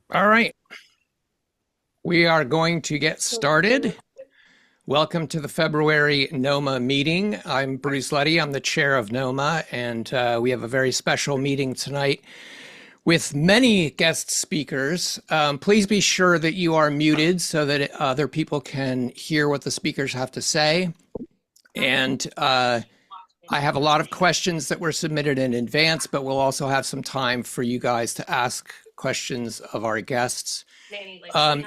All right, we are going to get started. Welcome to the February NOMA meeting. I'm Bruce Letty. I'm the chair of NOMA, and we have a very special meeting tonight with many guest speakers. Please be sure that you are muted so that other people can hear what the speakers have to say. And I have a lot of questions that were submitted in advance, but we'll also have some time for you guys to ask questions of our guests.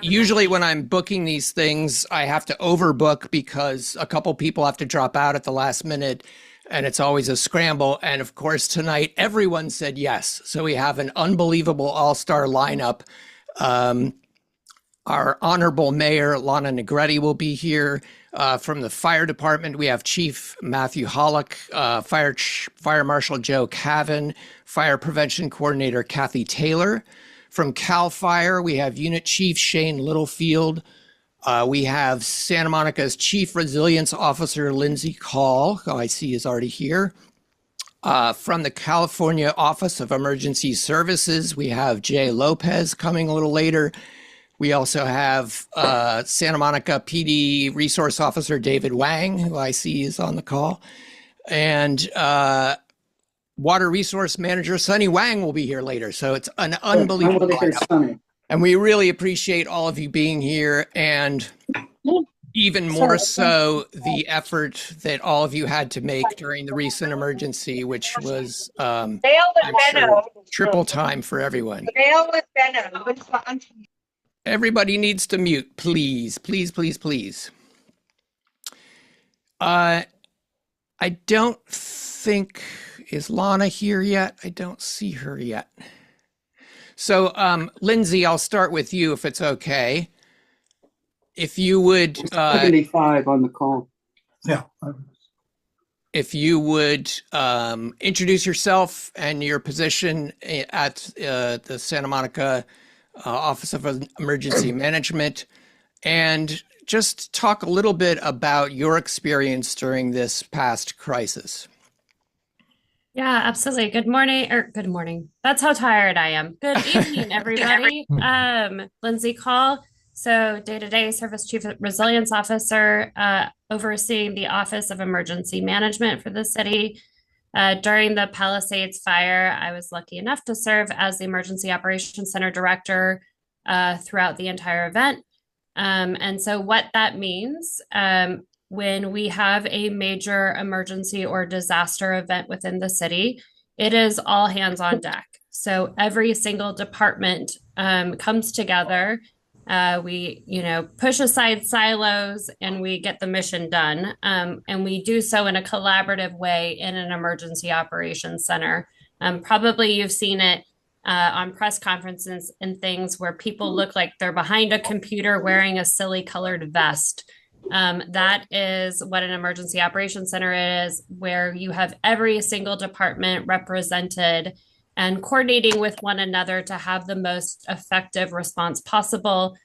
Usually when I'm booking these things, I have to overbook because a couple people have to drop out at the last minute and it's always a scramble. And of course, tonight, everyone said yes. So we have an unbelievable all-star lineup. Our honorable mayor, Lana Negretti, will be here. From the fire department, we have Chief Matthew Hollick, Fire Marshal Joe Cavan, Fire Prevention Coordinator Kathy Taylor. From CAL FIRE, we have Unit Chief Shane Littlefield. We have Santa Monica's Chief Resilience Officer Lindsay Call, who I see is already here. From the California Office of Emergency Services, we have Jay Lopez coming a little later. We also have Santa Monica PD Resource Officer David Wang, who I see is on the call. And Water Resource Manager Sunny Wang will be here later. So it's an unbelievable lineup. And we really appreciate all of you being here, and even more so the effort that all of you had to make during the recent emergency, which was I'm sure, triple time for everyone. Everybody needs to mute, please, please, please, please. I don't think, is Lana here yet? I don't see her yet. So, Lindsay, I'll start with you if it's okay. If you would... 75 on the call. Yeah. If you would introduce yourself and your position at the Santa Monica Office of Emergency Management, and just talk a little bit about your experience during this past crisis. Yeah, absolutely. Good morning. That's how tired I am. Good evening, everybody. Lindsay Call. So day-to-day Service Chief Resilience Officer, overseeing the Office of Emergency Management for the city. During the Palisades fire, I was lucky enough to serve as the Emergency Operations Center Director throughout the entire event. And so what that means, when we have a major emergency or disaster event within the city, it is all hands on deck. So every single department comes together. We, push aside silos and we get the mission done. And we do so in a collaborative way in an emergency operations center. Probably you've seen it on press conferences and things where people look like they're behind a computer wearing a silly colored vest. That is what an emergency operations center is, where you have every single department represented and coordinating with one another to have the most effective response possible,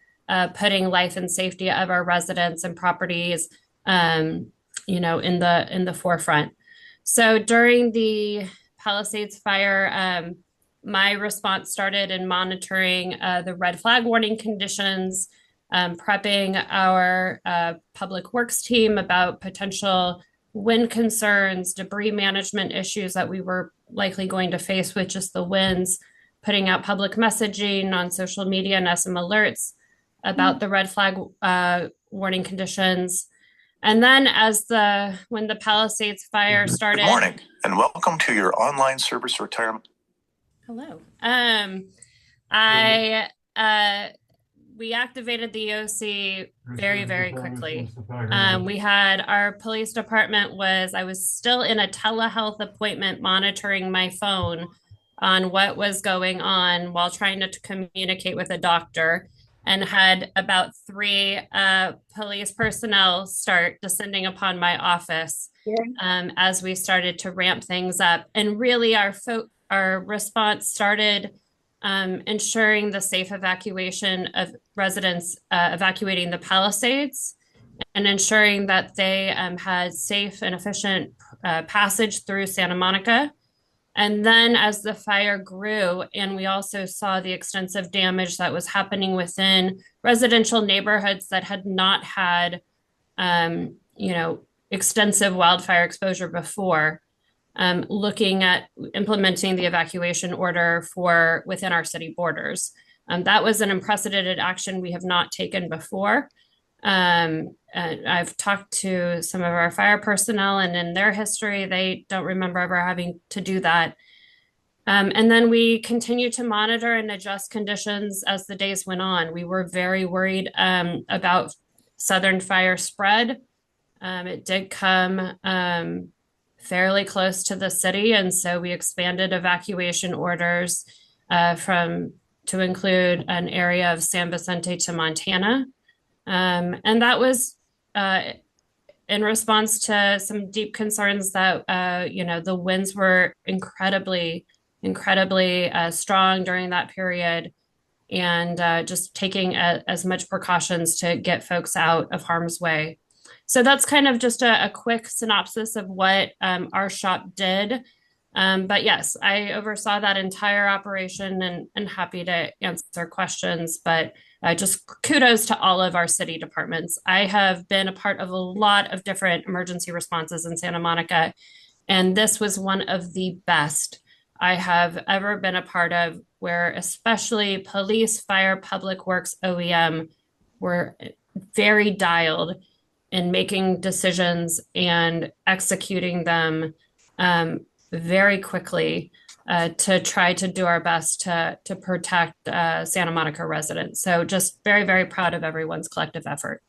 putting life and safety of our residents and properties, in the forefront. So during the Palisades fire, my response started in monitoring the red flag warning conditions, prepping our public works team about potential wind concerns, debris management issues that we were likely going to face with just the winds, putting out public messaging on social media and SM alerts about the red flag warning conditions. And then when the Palisades fire started... Good morning and welcome to your online service retirement. Hello. We activated the OC very, very quickly. We had our police department I was still in a telehealth appointment monitoring my phone on what was going on while trying to communicate with a doctor, and had about 3 police personnel start descending upon my office as we started to ramp things up. And really our response started ensuring the safe evacuation of residents evacuating the Palisades, and ensuring that they had safe and efficient passage through Santa Monica. And then as the fire grew, and we also saw the extensive damage that was happening within residential neighborhoods that had not had, extensive wildfire exposure before, looking at implementing the evacuation order for within our city borders. That was an unprecedented action we have not taken before. I've talked to some of our fire personnel, and in their history, they don't remember ever having to do that. And then we continued to monitor and adjust conditions as the days went on. We were very worried about southern fire spread. It did come fairly close to the city, and so we expanded evacuation orders to include an area of San Vicente to Montana. And that was in response to some deep concerns that, the winds were incredibly strong during that period, and just taking as much precautions to get folks out of harm's way. So that's kind of just a quick synopsis of what our shop did. But yes, I oversaw that entire operation and happy to answer questions. But just kudos to all of our city departments. I have been a part of a lot of different emergency responses in Santa Monica, and this was one of the best I have ever been a part of, where especially police, fire, public works, OEM were very dialed in making decisions and executing them very quickly to try to do our best to protect Santa Monica residents. So just very, very proud of everyone's collective effort.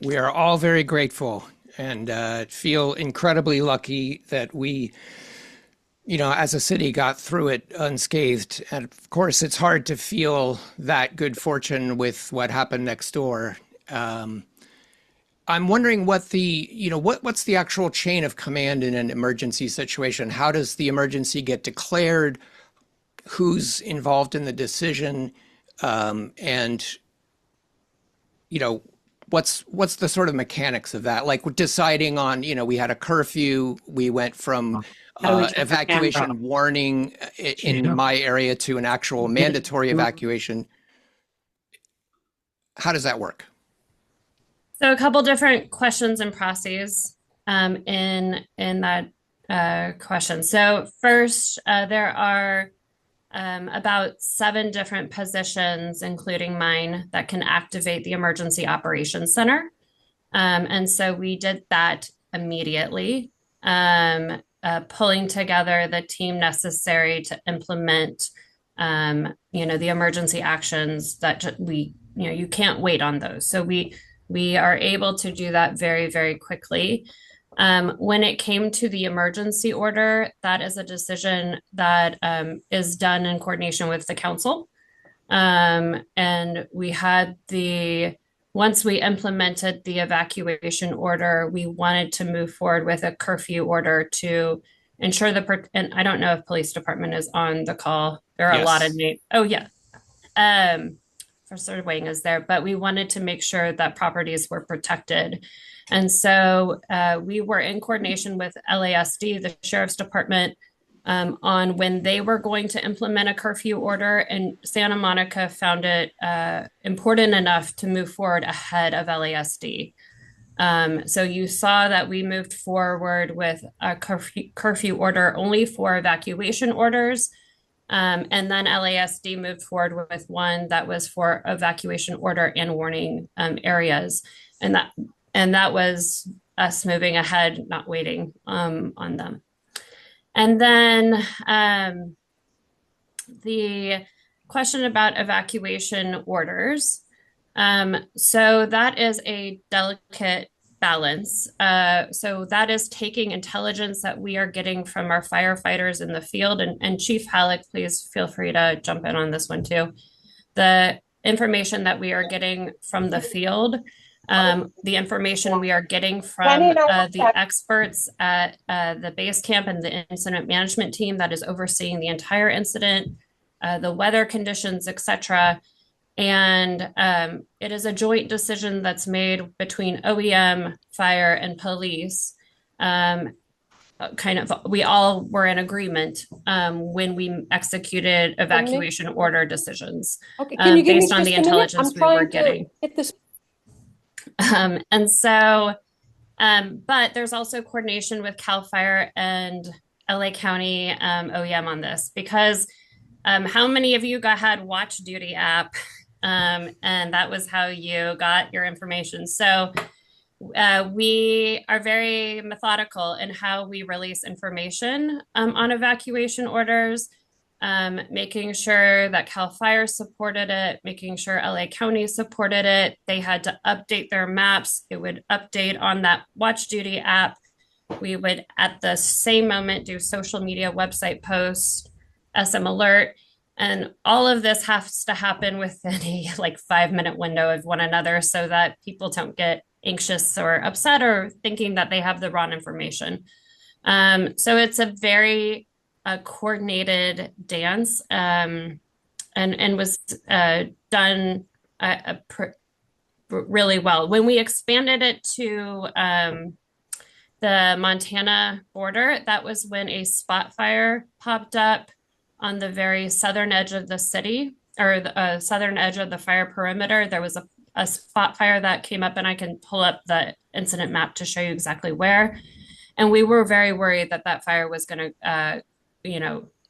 We are all very grateful and feel incredibly lucky that we, as a city, got through it unscathed. And of course, it's hard to feel that good fortune with what happened next door. I'm wondering what what's the actual chain of command in an emergency situation? How does the emergency get declared? Who's involved in the decision? And what's the sort of mechanics of that? Like deciding on, we had a curfew, we went from evacuation warning in my area to an actual mandatory evacuation. How does that work? So a couple different questions and processes in that question. So first, there are about 7 different positions, including mine, that can activate the Emergency Operations Center. And so we did that immediately, pulling together the team necessary to implement, the emergency actions that you can't wait on those. So we are able to do that very, very quickly. When it came to the emergency order, that is a decision that is done in coordination with the council. And we had once we implemented the evacuation order, we wanted to move forward with a curfew order to ensure and I don't know if police department is on the call. There are a lot of names. Oh, yeah. First weighing is there, but we wanted to make sure that properties were protected. And so we were in coordination with LASD, the sheriff's department, on when they were going to implement a curfew order, and Santa Monica found it important enough to move forward ahead of LASD. So you saw that we moved forward with a curfew order only for evacuation orders. And then LASD moved forward with one that was for evacuation order and warning areas. And that was us moving ahead, not waiting on them. And then the question about evacuation orders. So that is a delicate balance. So that is taking intelligence that we are getting from our firefighters in the field. And Chief Halleck, please feel free to jump in on this one too. The information that we are getting from the field, the information we are getting from the experts at the base camp and the incident management team that is overseeing the entire incident, the weather conditions, etc. And it is a joint decision that's made between OEM, fire, and police. we all were in agreement when we executed evacuation order decisions Okay, can you give me based on just the a minute? intelligence I'm we were trying to getting. hit this. And so, but there's also coordination with CAL FIRE and LA County OEM on this, because how many of you had Watch Duty app? And that was how you got your information. So we are very methodical in how we release information on evacuation orders, making sure that CAL FIRE supported it, making sure LA County supported it. They had to update their maps. It would update on that Watch Duty app. We would, at the same moment, do social media website posts, SM Alert, and all of this has to happen within a 5-minute window of one another so that people don't get anxious or upset or thinking that they have the wrong information. So it's a very coordinated dance, and was done really well. When we expanded it to the Montana border, that was when a spot fire popped up on the very southern edge of the city, or the southern edge of the fire perimeter. There was a spot fire that came up, and I can pull up the incident map to show you exactly where. And we were very worried that that fire was going to,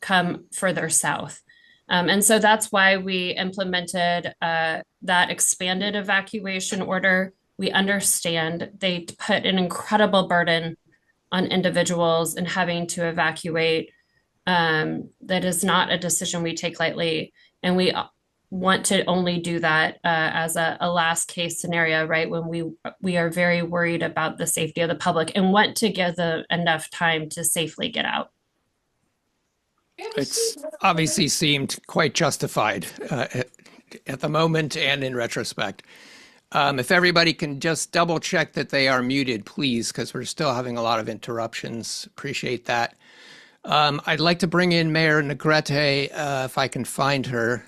come further south. And so that's why we implemented that expanded evacuation order. We understand they put an incredible burden on individuals in having to evacuate. That is not a decision we take lightly. And we want to only do that as a last case scenario, right? When we are very worried about the safety of the public and want to give them enough time to safely get out. It's obviously seemed quite justified at the moment and in retrospect. If everybody can just double check that they are muted, please, because we're still having a lot of interruptions. Appreciate that. I'd like to bring in Mayor Negrete, if I can find her.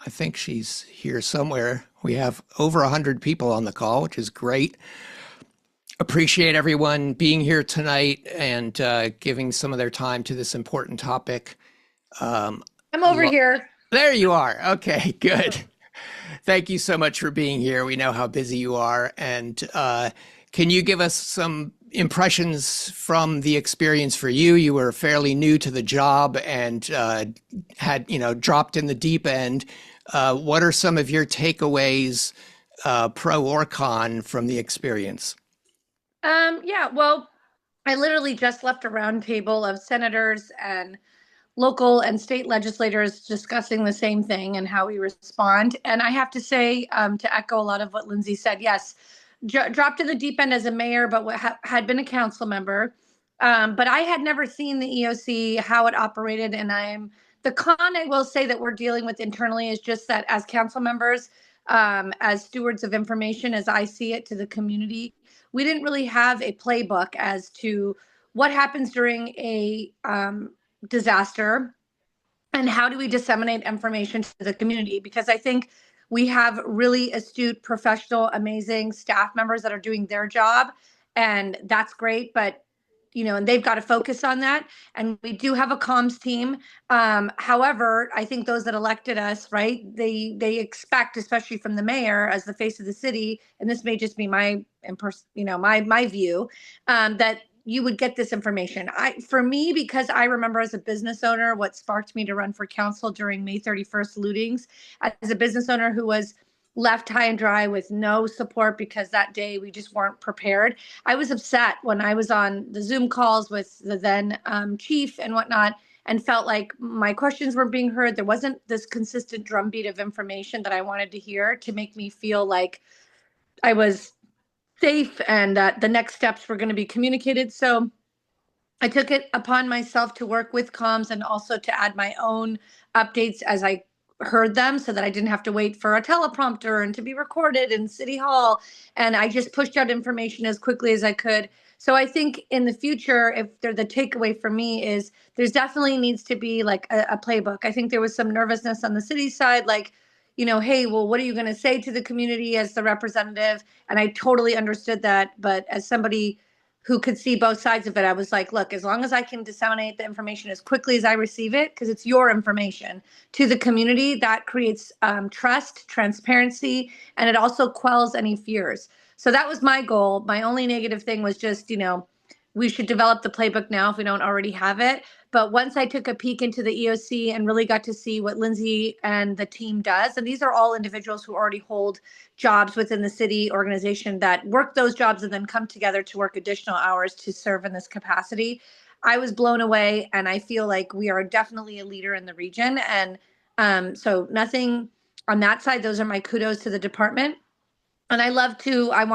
I think she's here somewhere. We have over 100 people on the call, which is great. Appreciate everyone being here tonight and giving some of their time to this important topic. I'm over here. There you are. Okay, good. Thank you so much for being here. We know how busy you are. And can you give us some impressions from the experience for you? You were fairly new to the job and had, dropped in the deep end. What are some of your takeaways, pro or con, from the experience? Yeah, well, I literally just left a roundtable of senators and local and state legislators discussing the same thing and how we respond. And I have to say, to echo a lot of what Lindsay said, yes, dropped in the deep end as a mayor, but had been a council member. But I had never seen the EOC, how it operated. And the con I will say that we're dealing with internally is just that as council members, as stewards of information, as I see it to the community, we didn't really have a playbook as to what happens during a disaster and how do we disseminate information to the community, because I think we have really astute, professional, amazing staff members that are doing their job, and that's great, but and they've got to focus on that. And we do have a comms team. However, I think those that elected us, right, they expect, especially from the mayor as the face of the city, and this may just be my my view, that you would get this information. For me, because I remember as a business owner, what sparked me to run for council during May 31st lootings, as a business owner who was left high and dry with no support because that day we just weren't prepared. I was upset when I was on the Zoom calls with the then chief and whatnot, and felt like my questions weren't being heard. There wasn't this consistent drumbeat of information that I wanted to hear to make me feel like I was safe and that the next steps were going to be communicated. So I took it upon myself to work with comms and also to add my own updates as I heard them, so that I didn't have to wait for a teleprompter and to be recorded in City Hall. And I just pushed out information as quickly as I could. So I think in the future, if the takeaway for me is there's definitely needs to be like a playbook. I think there was some nervousness on the city side, like, hey, well, what are you going to say to the community as the representative? And I totally understood that. But as somebody who could see both sides of it. I was like, look, as long as I can disseminate the information as quickly as I receive it, because it's your information to the community, that creates trust, transparency, and it also quells any fears. So that was my goal. My only negative thing was just, we should develop the playbook now if we don't already have it. But once I took a peek into the EOC and really got to see what Lindsay and the team does, and these are all individuals who already hold jobs within the city organization that work those jobs and then come together to work additional hours to serve in this capacity, I was blown away. And I feel like we are definitely a leader in the region. And so nothing on that side. Those are my kudos to the department. And I want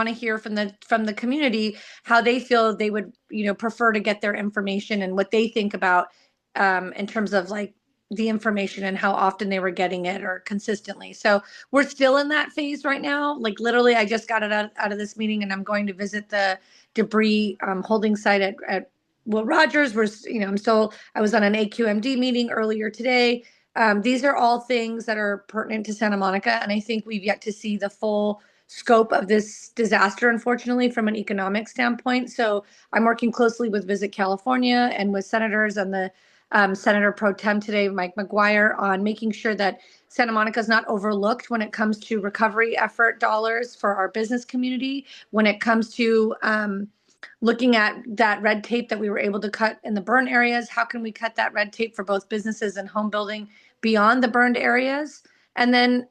to hear from the community how they feel they would, prefer to get their information and what they think about in terms of like the information and how often they were getting it or consistently. So we're still in that phase right now. Like literally, I just got it out of this meeting and I'm going to visit the debris holding site at Will Rogers. I was on an AQMD meeting earlier today. These are all things that are pertinent to Santa Monica. And I think we've yet to see the full scope of this disaster, unfortunately, from an economic standpoint. So I'm working closely with Visit California and with senators and the Senator Pro Tem today, Mike McGuire, on making sure that Santa Monica is not overlooked when it comes to recovery effort dollars for our business community, when it comes to looking at that red tape that we were able to cut in the burn areas. How can we cut that red tape for both businesses and home building beyond the burned areas? And then,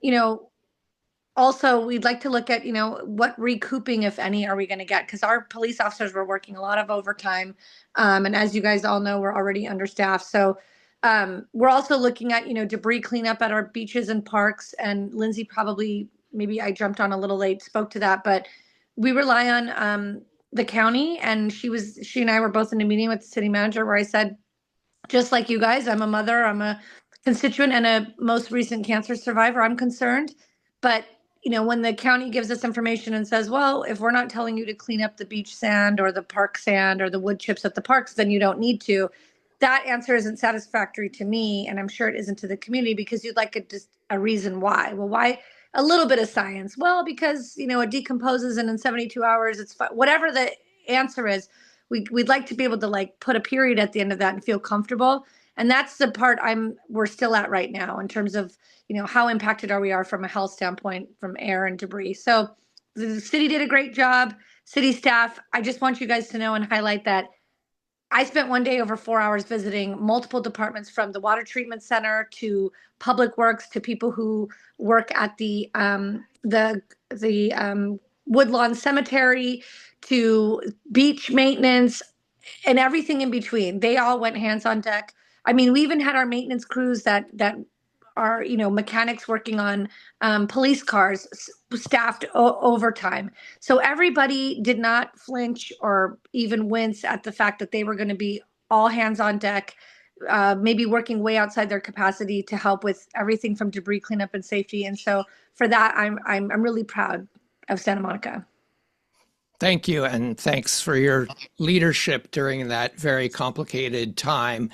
also, we'd like to look at, what recouping, if any, are we going to get? Because our police officers were working a lot of overtime. And as you guys all know, we're already understaffed. So we're also looking at, debris cleanup at our beaches and parks. And Lindsay probably, maybe I jumped on a little late, spoke to that. But we rely on the county. And she and I were both in a meeting with the city manager where I said, just like you guys, I'm a mother, I'm a constituent and a most recent cancer survivor. I'm concerned. But when the county gives us information and says, well, if we're not telling you to clean up the beach sand or the park sand or the wood chips at the parks, then you don't need to. That answer isn't satisfactory to me. And I'm sure it isn't to the community because you'd like a reason why. Well, why? A little bit of science. Well, because, it decomposes and in 72 hours, it's fine. Whatever the answer is, we'd like to be able to like put a period at the end of that and feel comfortable. And that's the part we're still at right now in terms of, how impacted we are from a health standpoint from air and debris. So the city did a great job. City staff, I just want you guys to know and highlight that I spent one day over 4 hours visiting multiple departments, from the water treatment center to public works to people who work at the Woodlawn Cemetery to beach maintenance and everything in between. They all went hands on deck. I mean, we even had our maintenance crews that are, mechanics working on police cars, staffed overtime. So everybody did not flinch or even wince at the fact that they were going to be all hands on deck, maybe working way outside their capacity to help with everything from debris cleanup and safety. And so for that, I'm really proud of Santa Monica. Thank you, and thanks for your leadership during that very complicated time.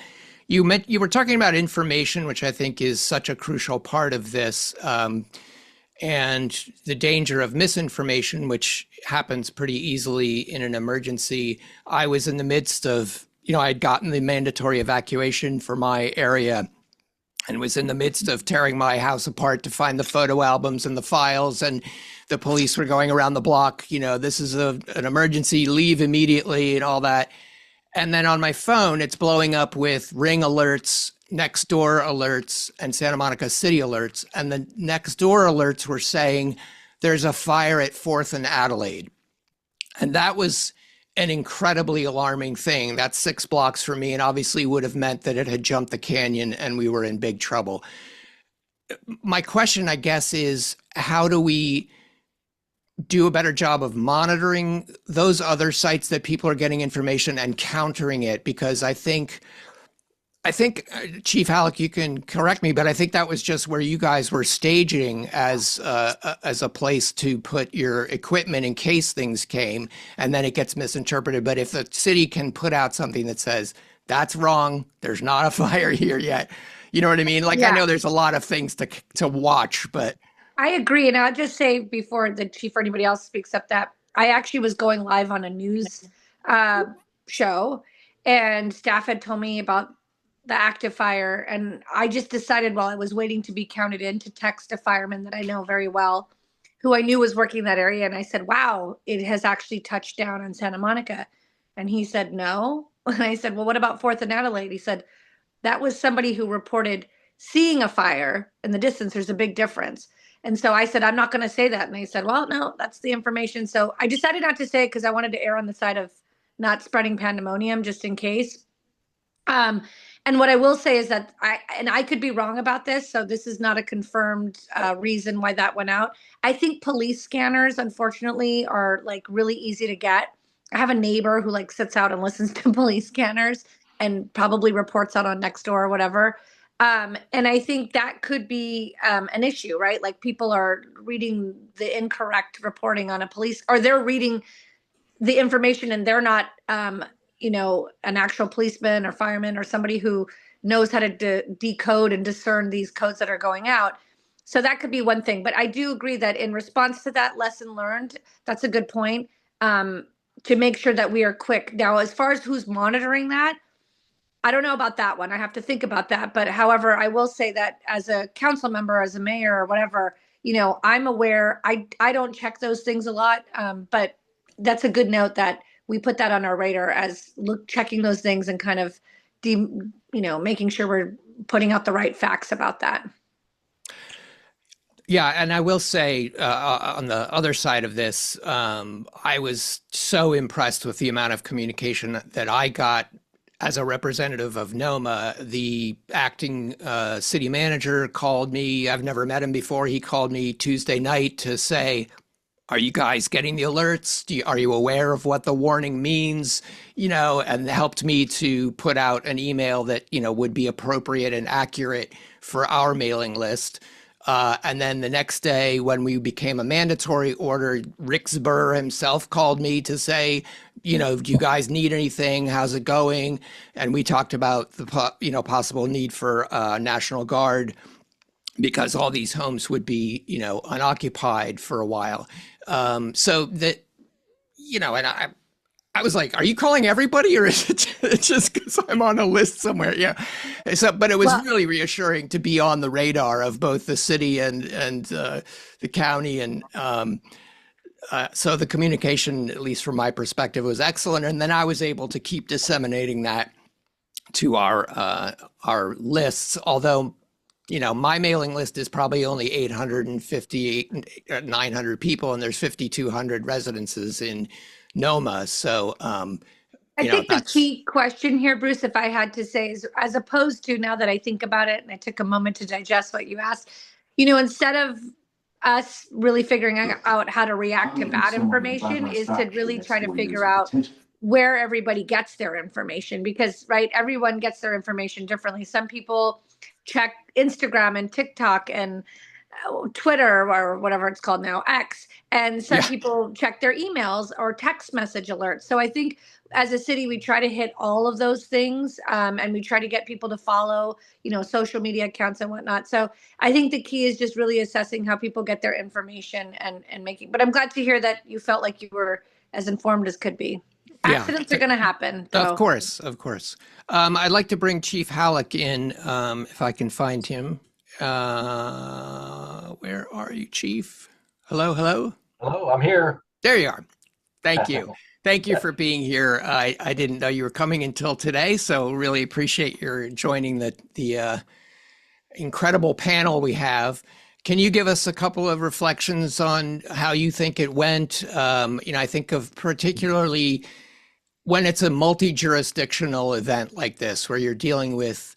You were talking about information, which I think is such a crucial part of this, and the danger of misinformation, which happens pretty easily in an emergency. I was in the midst of, I had gotten the mandatory evacuation for my area and was in the midst of tearing my house apart to find the photo albums and the files, and the police were going around the block, this is an emergency, leave immediately and all that. And then on my phone, it's blowing up with Ring alerts, Nextdoor alerts, and Santa Monica City alerts. And the Nextdoor alerts were saying there's a fire at 4th and Adelaide. And that was an incredibly alarming thing. That's 6 blocks for me, and obviously would have meant that it had jumped the canyon and we were in big trouble. My question, I guess, is how do we do a better job of monitoring those other sites that people are getting information and countering it? Because I think Chief Halleck, you can correct me, but I think that was just where you guys were staging as a place to put your equipment in case things came, and then it gets misinterpreted. But if the city can put out something that says that's wrong, there's not a fire here yet, you know what I mean? Like, yeah. I know there's a lot of things to watch, but I agree. And I'll just say before the chief or anybody else speaks up that I actually was going live on a news show, and staff had told me about the active fire, and I just decided while I was waiting to be counted in to text a fireman that I know very well, who I knew was working that area, and I said, "Wow, it has actually touched down on Santa Monica," and he said, "No," and I said, "Well, what about Fourth and Adelaide?" He said, "That was somebody who reported seeing a fire in the distance. There's a big difference." And so I said, "I'm not going to say that." And they said, "Well, no, that's the information." So I decided not to say it because I wanted to err on the side of not spreading pandemonium just in case. Um, and what I will say is that I could be wrong about this, so this is not a confirmed reason why that went out. I think police scanners, unfortunately, are like really easy to get. I have a neighbor who like sits out and listens to police scanners and probably reports out on Nextdoor or whatever. And I think that could be an issue, right? Like people are reading the incorrect reporting on a police, or they're reading the information and they're not an actual policeman or fireman or somebody who knows how to decode and discern these codes that are going out. So that could be one thing, but I do agree that in response to that lesson learned, that's a good point, to make sure that we are quick. Now, as far as who's monitoring that, I don't know about that one. I have to think about that. But however, I will say that as a council member, as a mayor or whatever, I'm aware. I don't check those things a lot, but that's a good note that we put that on our radar as checking those things and kind of making sure we're putting out the right facts about that. Yeah, and I will say on the other side of this, I was so impressed with the amount of communication that I got as a representative of NOMA. The acting city manager called me. I've never met him before. He called me Tuesday night to say, "Are you guys getting the alerts? Are you aware of what the warning means?" And helped me to put out an email that, would be appropriate and accurate for our mailing list. And then the next day, when we became a mandatory order, Rick Zburr himself called me to say, do you guys need anything? How's it going? And we talked about the possible need for National Guard because all these homes would be unoccupied for a while. So that and I was like, "Are you calling everybody, or is it just because I'm on a list somewhere?" Yeah. So, but it was really reassuring to be on the radar of both the city and the county, and so the communication, at least from my perspective, was excellent. And then I was able to keep disseminating that to our lists, although my mailing list is probably only 850, 900 people, and there's 5,200 residences in NOMA. So, I think the key question here, Bruce, if I had to say, is as opposed to, now that I think about it and I took a moment to digest what you asked, instead of us really figuring out how to react to bad information, is to really try to figure out where everybody gets their information, because, right, everyone gets their information differently. Some people check Instagram and TikTok and Twitter, or whatever it's called now, X, and some people check their emails or text message alerts. So I think as a city, we try to hit all of those things, and we try to get people to follow, social media accounts and whatnot. So I think the key is just really assessing how people get their information and making. But I'm glad to hear that you felt like you were as informed as could be. Accidents are going to happen. So. Of course. I'd like to bring Chief Halleck in, if I can find him. Where are you, Chief? Hello. Hello, I'm here. There you are. Thank you. Thank you for being here. I didn't know you were coming until today, so really appreciate your joining the incredible panel we have. Can you give us a couple of reflections on how you think it went? I think of particularly when it's a multi-jurisdictional event like this, where you're dealing with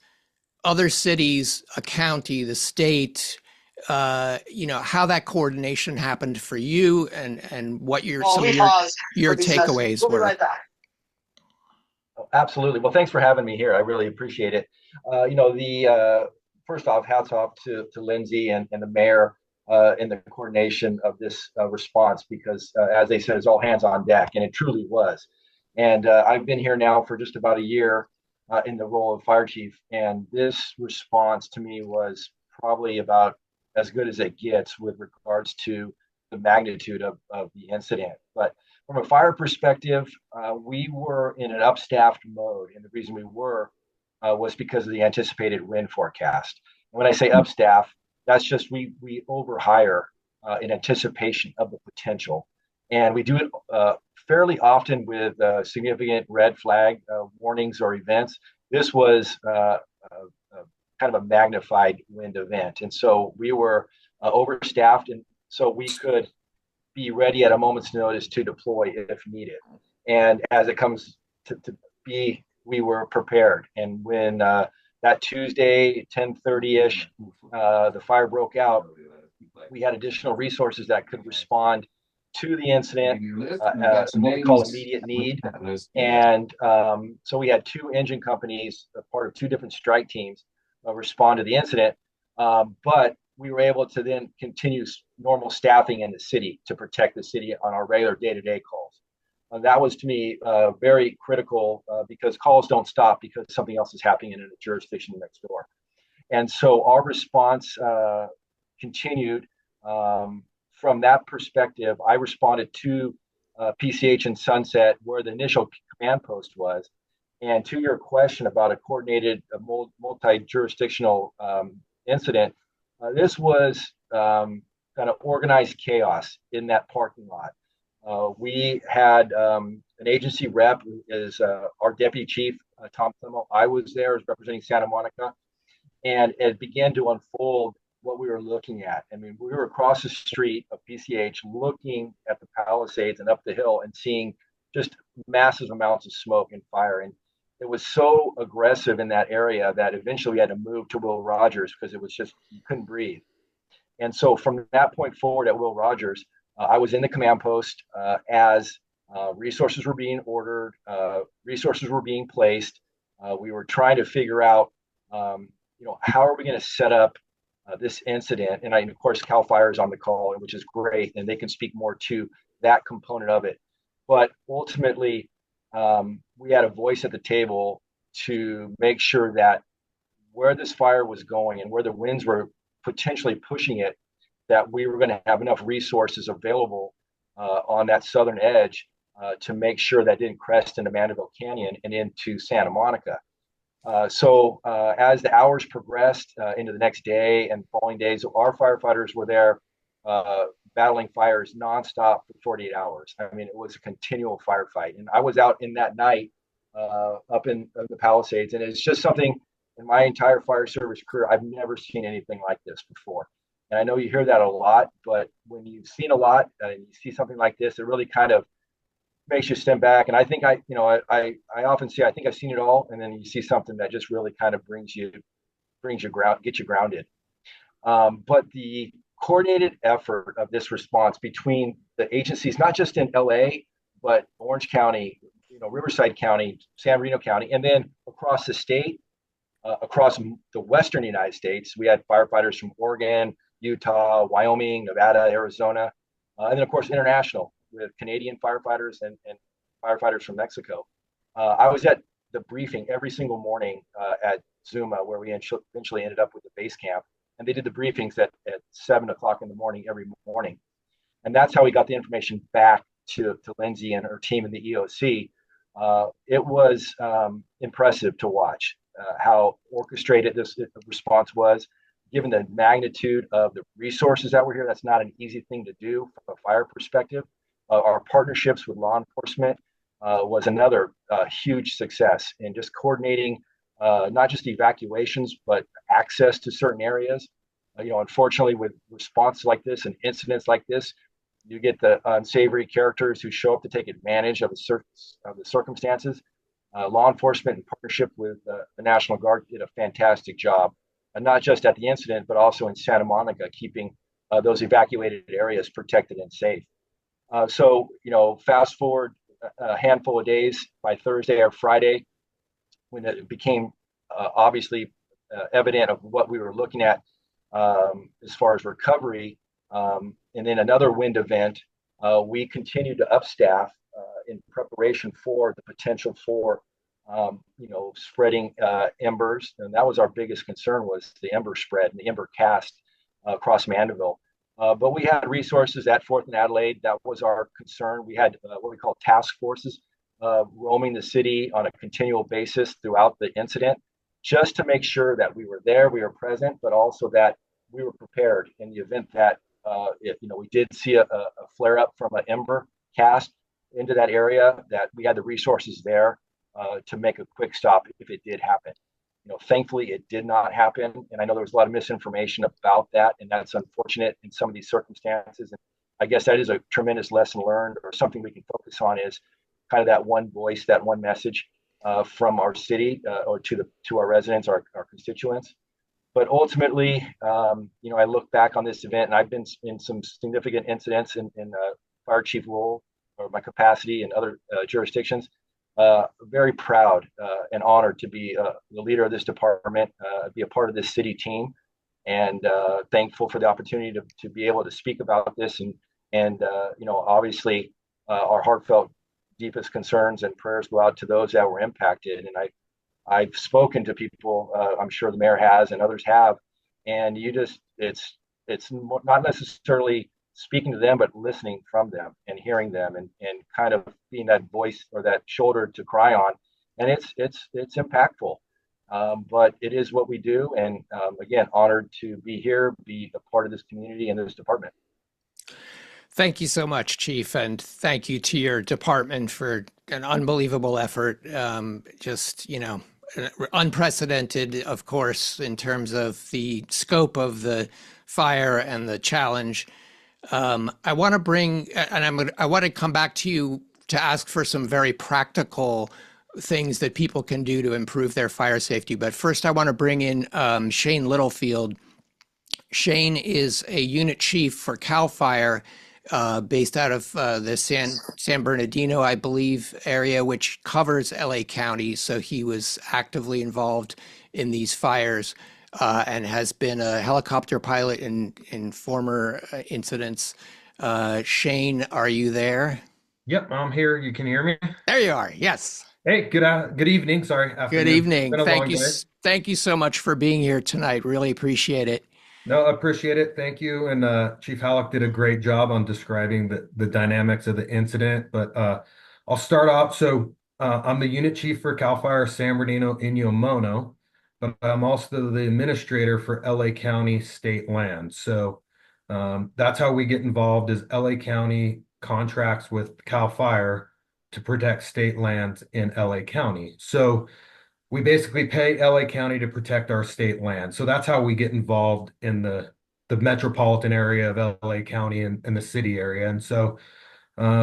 other cities, a county, the state, how that coordination happened for you, and what your takeaways were. We'll be right back. Absolutely. Well, thanks for having me here. I really appreciate it. First off, hats off to Lindsay and the mayor in the coordination of this response, because as they said, it's all hands on deck, and it truly was. And I've been here now for just about a year in the role of fire chief, and this response to me was probably about as good as it gets with regards to the magnitude of the incident. But From a fire perspective, we were in an upstaffed mode, and the reason we were was because of the anticipated wind forecast. And when I say upstaff, that's just we overhire in anticipation of the potential, and we do it fairly often with significant red flag warnings or events. This was kind of a magnified wind event, and so we were overstaffed, and so we could be ready at a moment's notice to deploy if needed. And as it comes to be, we were prepared. And when that Tuesday, 10:30-ish, the fire broke out, we had additional resources that could respond to the incident, what we call immediate need. And so we had two engine companies, part of two different strike teams, respond to the incident. But we were able to then continue normal staffing in the city to protect the city on our regular day-to-day calls. That was, to me, very critical because calls don't stop because something else is happening in a jurisdiction next door. And so our response continued. From that perspective, I responded to PCH and Sunset, where the initial command post was. And to your question about a coordinated multi-jurisdictional incident, this was kind of organized chaos in that parking lot. We had an agency rep, who is our deputy chief, Tom Clemo. I was there as representing Santa Monica, and it began to unfold what we were looking at. I mean, we were across the street of PCH looking at the Palisades and up the hill and seeing just massive amounts of smoke and fire. And it was so aggressive in that area that eventually we had to move to Will Rogers because it was just, you couldn't breathe. And so from that point forward at Will Rogers, I was in the command post as resources were being ordered, resources were being placed. We were trying to figure out, how are we going to set up this incident? And of course, CAL FIRE is on the call, which is great, and they can speak more to that component of it. But ultimately, we had a voice at the table to make sure that where this fire was going and where the winds were potentially pushing it, that we were going to have enough resources available on that southern edge to make sure that didn't crest into Mandeville Canyon and into Santa Monica. So as the hours progressed into the next day and following days, our firefighters were there battling fires nonstop for 48 hours. I mean, it was a continual firefight. And I was out in that night up in the Palisades. And it's just something in my entire fire service career, I've never seen anything like this before. And I know you hear that a lot, but when you've seen a lot and you see something like this, it really kind of makes you step back. And I think I often say, I think I've seen it all. And then you see something that just really kind of gets you grounded. But the coordinated effort of this response between the agencies, not just in LA, but Orange County, Riverside County, San Bernardino County, and then across the state, across the Western United States, we had firefighters from Oregon, Utah, Wyoming, Nevada, Arizona, and then of course, international with Canadian firefighters and firefighters from Mexico. I was at the briefing every single morning at Zuma, where we eventually ended up with the base camp. And they did the briefings at 7 o'clock in the morning every morning. And that's how we got the information back to Lindsay and her team in the EOC. It was impressive to watch how orchestrated this response was, given the magnitude of the resources that were here. That's not an easy thing to do from a fire perspective. Our partnerships with law enforcement was another huge success in just coordinating not just evacuations, but access to certain areas. Unfortunately, with responses like this and incidents like this, you get the unsavory characters who show up to take advantage of the circumstances. Law enforcement in partnership with the National Guard did a fantastic job, and not just at the incident, but also in Santa Monica, keeping those evacuated areas protected and safe. So, fast forward a handful of days, by Thursday or Friday, when it became obviously evident of what we were looking at as far as recovery, and then another wind event, we continued to upstaff in preparation for the potential for, spreading embers. And that was our biggest concern, was the ember spread and the ember cast across Mandeville. But we had resources at 4th and Adelaide. That was our concern. We had what we call task forces roaming the city on a continual basis throughout the incident, just to make sure that we were there, we were present, but also that we were prepared in the event that we did see a flare up from an ember cast into that area, that we had the resources there to make a quick stop if it did happen. Thankfully it did not happen. And I know there was a lot of misinformation about that, and that's unfortunate in some of these circumstances. And I guess that is a tremendous lesson learned, or something we can focus on, is kind of that one voice, that one message from our city or to our residents, our constituents. But ultimately, I look back on this event, and I've been in some significant incidents in fire chief role or my capacity in other jurisdictions. Very proud and honored to be the leader of this department, be a part of this city team, and thankful for the opportunity to be able to speak about this. And obviously, our heartfelt, deepest concerns and prayers go out to those that were impacted. And I've spoken to people, I'm sure the mayor has and others have, and it's not necessarily speaking to them, but listening from them and hearing them, and kind of being that voice or that shoulder to cry on. And it's impactful, but it is what we do. And again, honored to be here, be a part of this community and this department. Thank you so much, Chief, and thank you to your department for an unbelievable effort. Unprecedented, of course, in terms of the scope of the fire and the challenge. I want to come back to you to ask for some very practical things that people can do to improve their fire safety. But first, I want to bring in Shane Littlefield. Shane is a unit chief for CAL FIRE, based out of the San Bernardino, I believe, area, which covers LA County. So he was actively involved in these fires and has been a helicopter pilot in former incidents. Shane, are you there? Yep, I'm here. You can hear me? There you are. Yes. Hey, good evening. Sorry. Good afternoon. evening. Been a long day. Thank you so much for being here tonight. Really appreciate it. No, I appreciate it. Thank you. And Chief Halleck did a great job on describing the dynamics of the incident. But I'll start off. So I'm the unit chief for CAL FIRE San Bernardino Inyo Mono, but I'm also the administrator for LA County state land. So that's how we get involved, is LA County contracts with CAL FIRE to protect state lands in LA County. So we basically pay LA County to protect our state land. So that's how we get involved in the metropolitan area of LA County and the city area. And so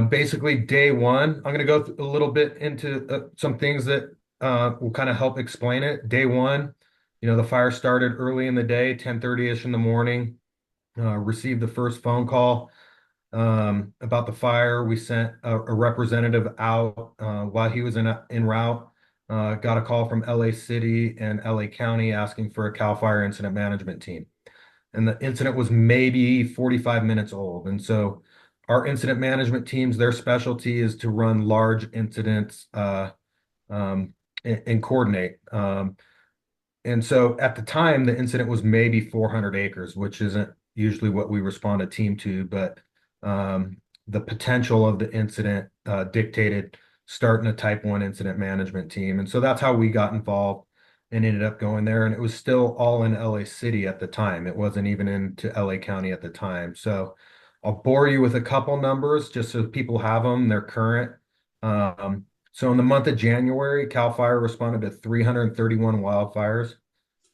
basically day one, I'm going to go a little bit into some things that will kind of help explain it. Day one, the fire started early in the day, 10:30-ish in the morning. Received the first phone call about the fire. We sent a representative out while he was en route. Got a call from LA City and LA County asking for a CAL FIRE incident management team. And the incident was maybe 45 minutes old. And so our incident management teams, their specialty is to run large incidents and coordinate. And so at the time, the incident was maybe 400 acres, which isn't usually what we respond a team to, but the potential of the incident dictated starting a type 1 incident management team. And so that's how we got involved and ended up going there. And it was still all in LA City at the time. It wasn't even into LA County at the time. So I'll bore you with a couple numbers just so people have them. They're current. So in the month of January, CAL FIRE responded to 331 wildfires,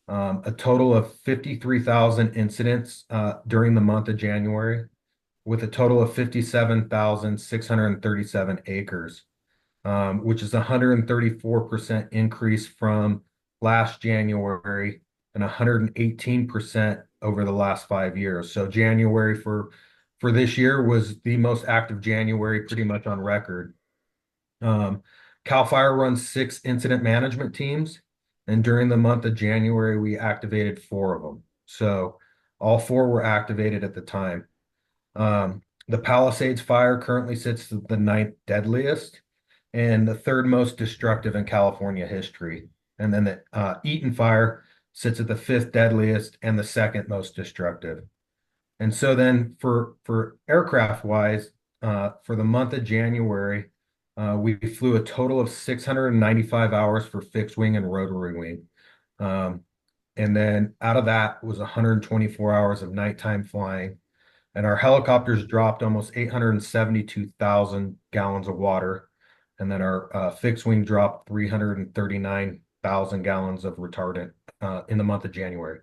a total of 53,000 incidents during the month of January, with a total of 57,637 acres. Which is a 134% increase from last January and 118% over the last 5 years. So January for this year was the most active January pretty much on record. CAL FIRE runs 6 incident management teams, and during the month of January, we activated 4 of them. So all 4 were activated at the time. The Palisades fire currently sits at the 9th deadliest and the 3rd most destructive in California history. And then the Eaton fire sits at the 5th deadliest and the 2nd most destructive. And so then for aircraft wise, for the month of January, we flew a total of 695 hours for fixed wing and rotary wing. And then out of that was 124 hours of nighttime flying. And our helicopters dropped almost 872,000 gallons of water. And then our fixed wing dropped 339,000 gallons of retardant in the month of January.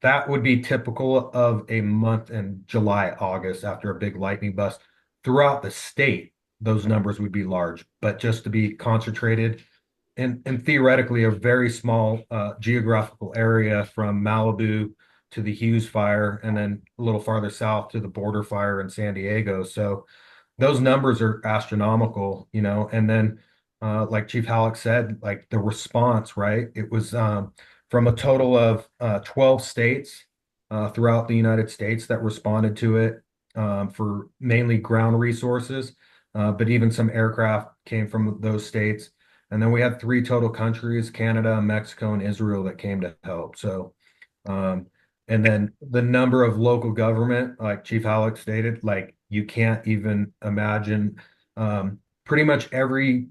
That would be typical of a month in July, August after a big lightning bust. Throughout the state, those numbers would be large, but just to be concentrated and theoretically a very small geographical area from Malibu to the Hughes fire, and then a little farther south to the border fire in San Diego. So those numbers are astronomical, and then like Chief Halleck said, like the response, right? It was from a total of 12 states throughout the United States that responded to it for mainly ground resources, but even some aircraft came from those states. And then we had 3 total countries, Canada, Mexico, and Israel, that came to help. So, and then the number of local government, like Chief Halleck stated, like you can't even imagine. Pretty much every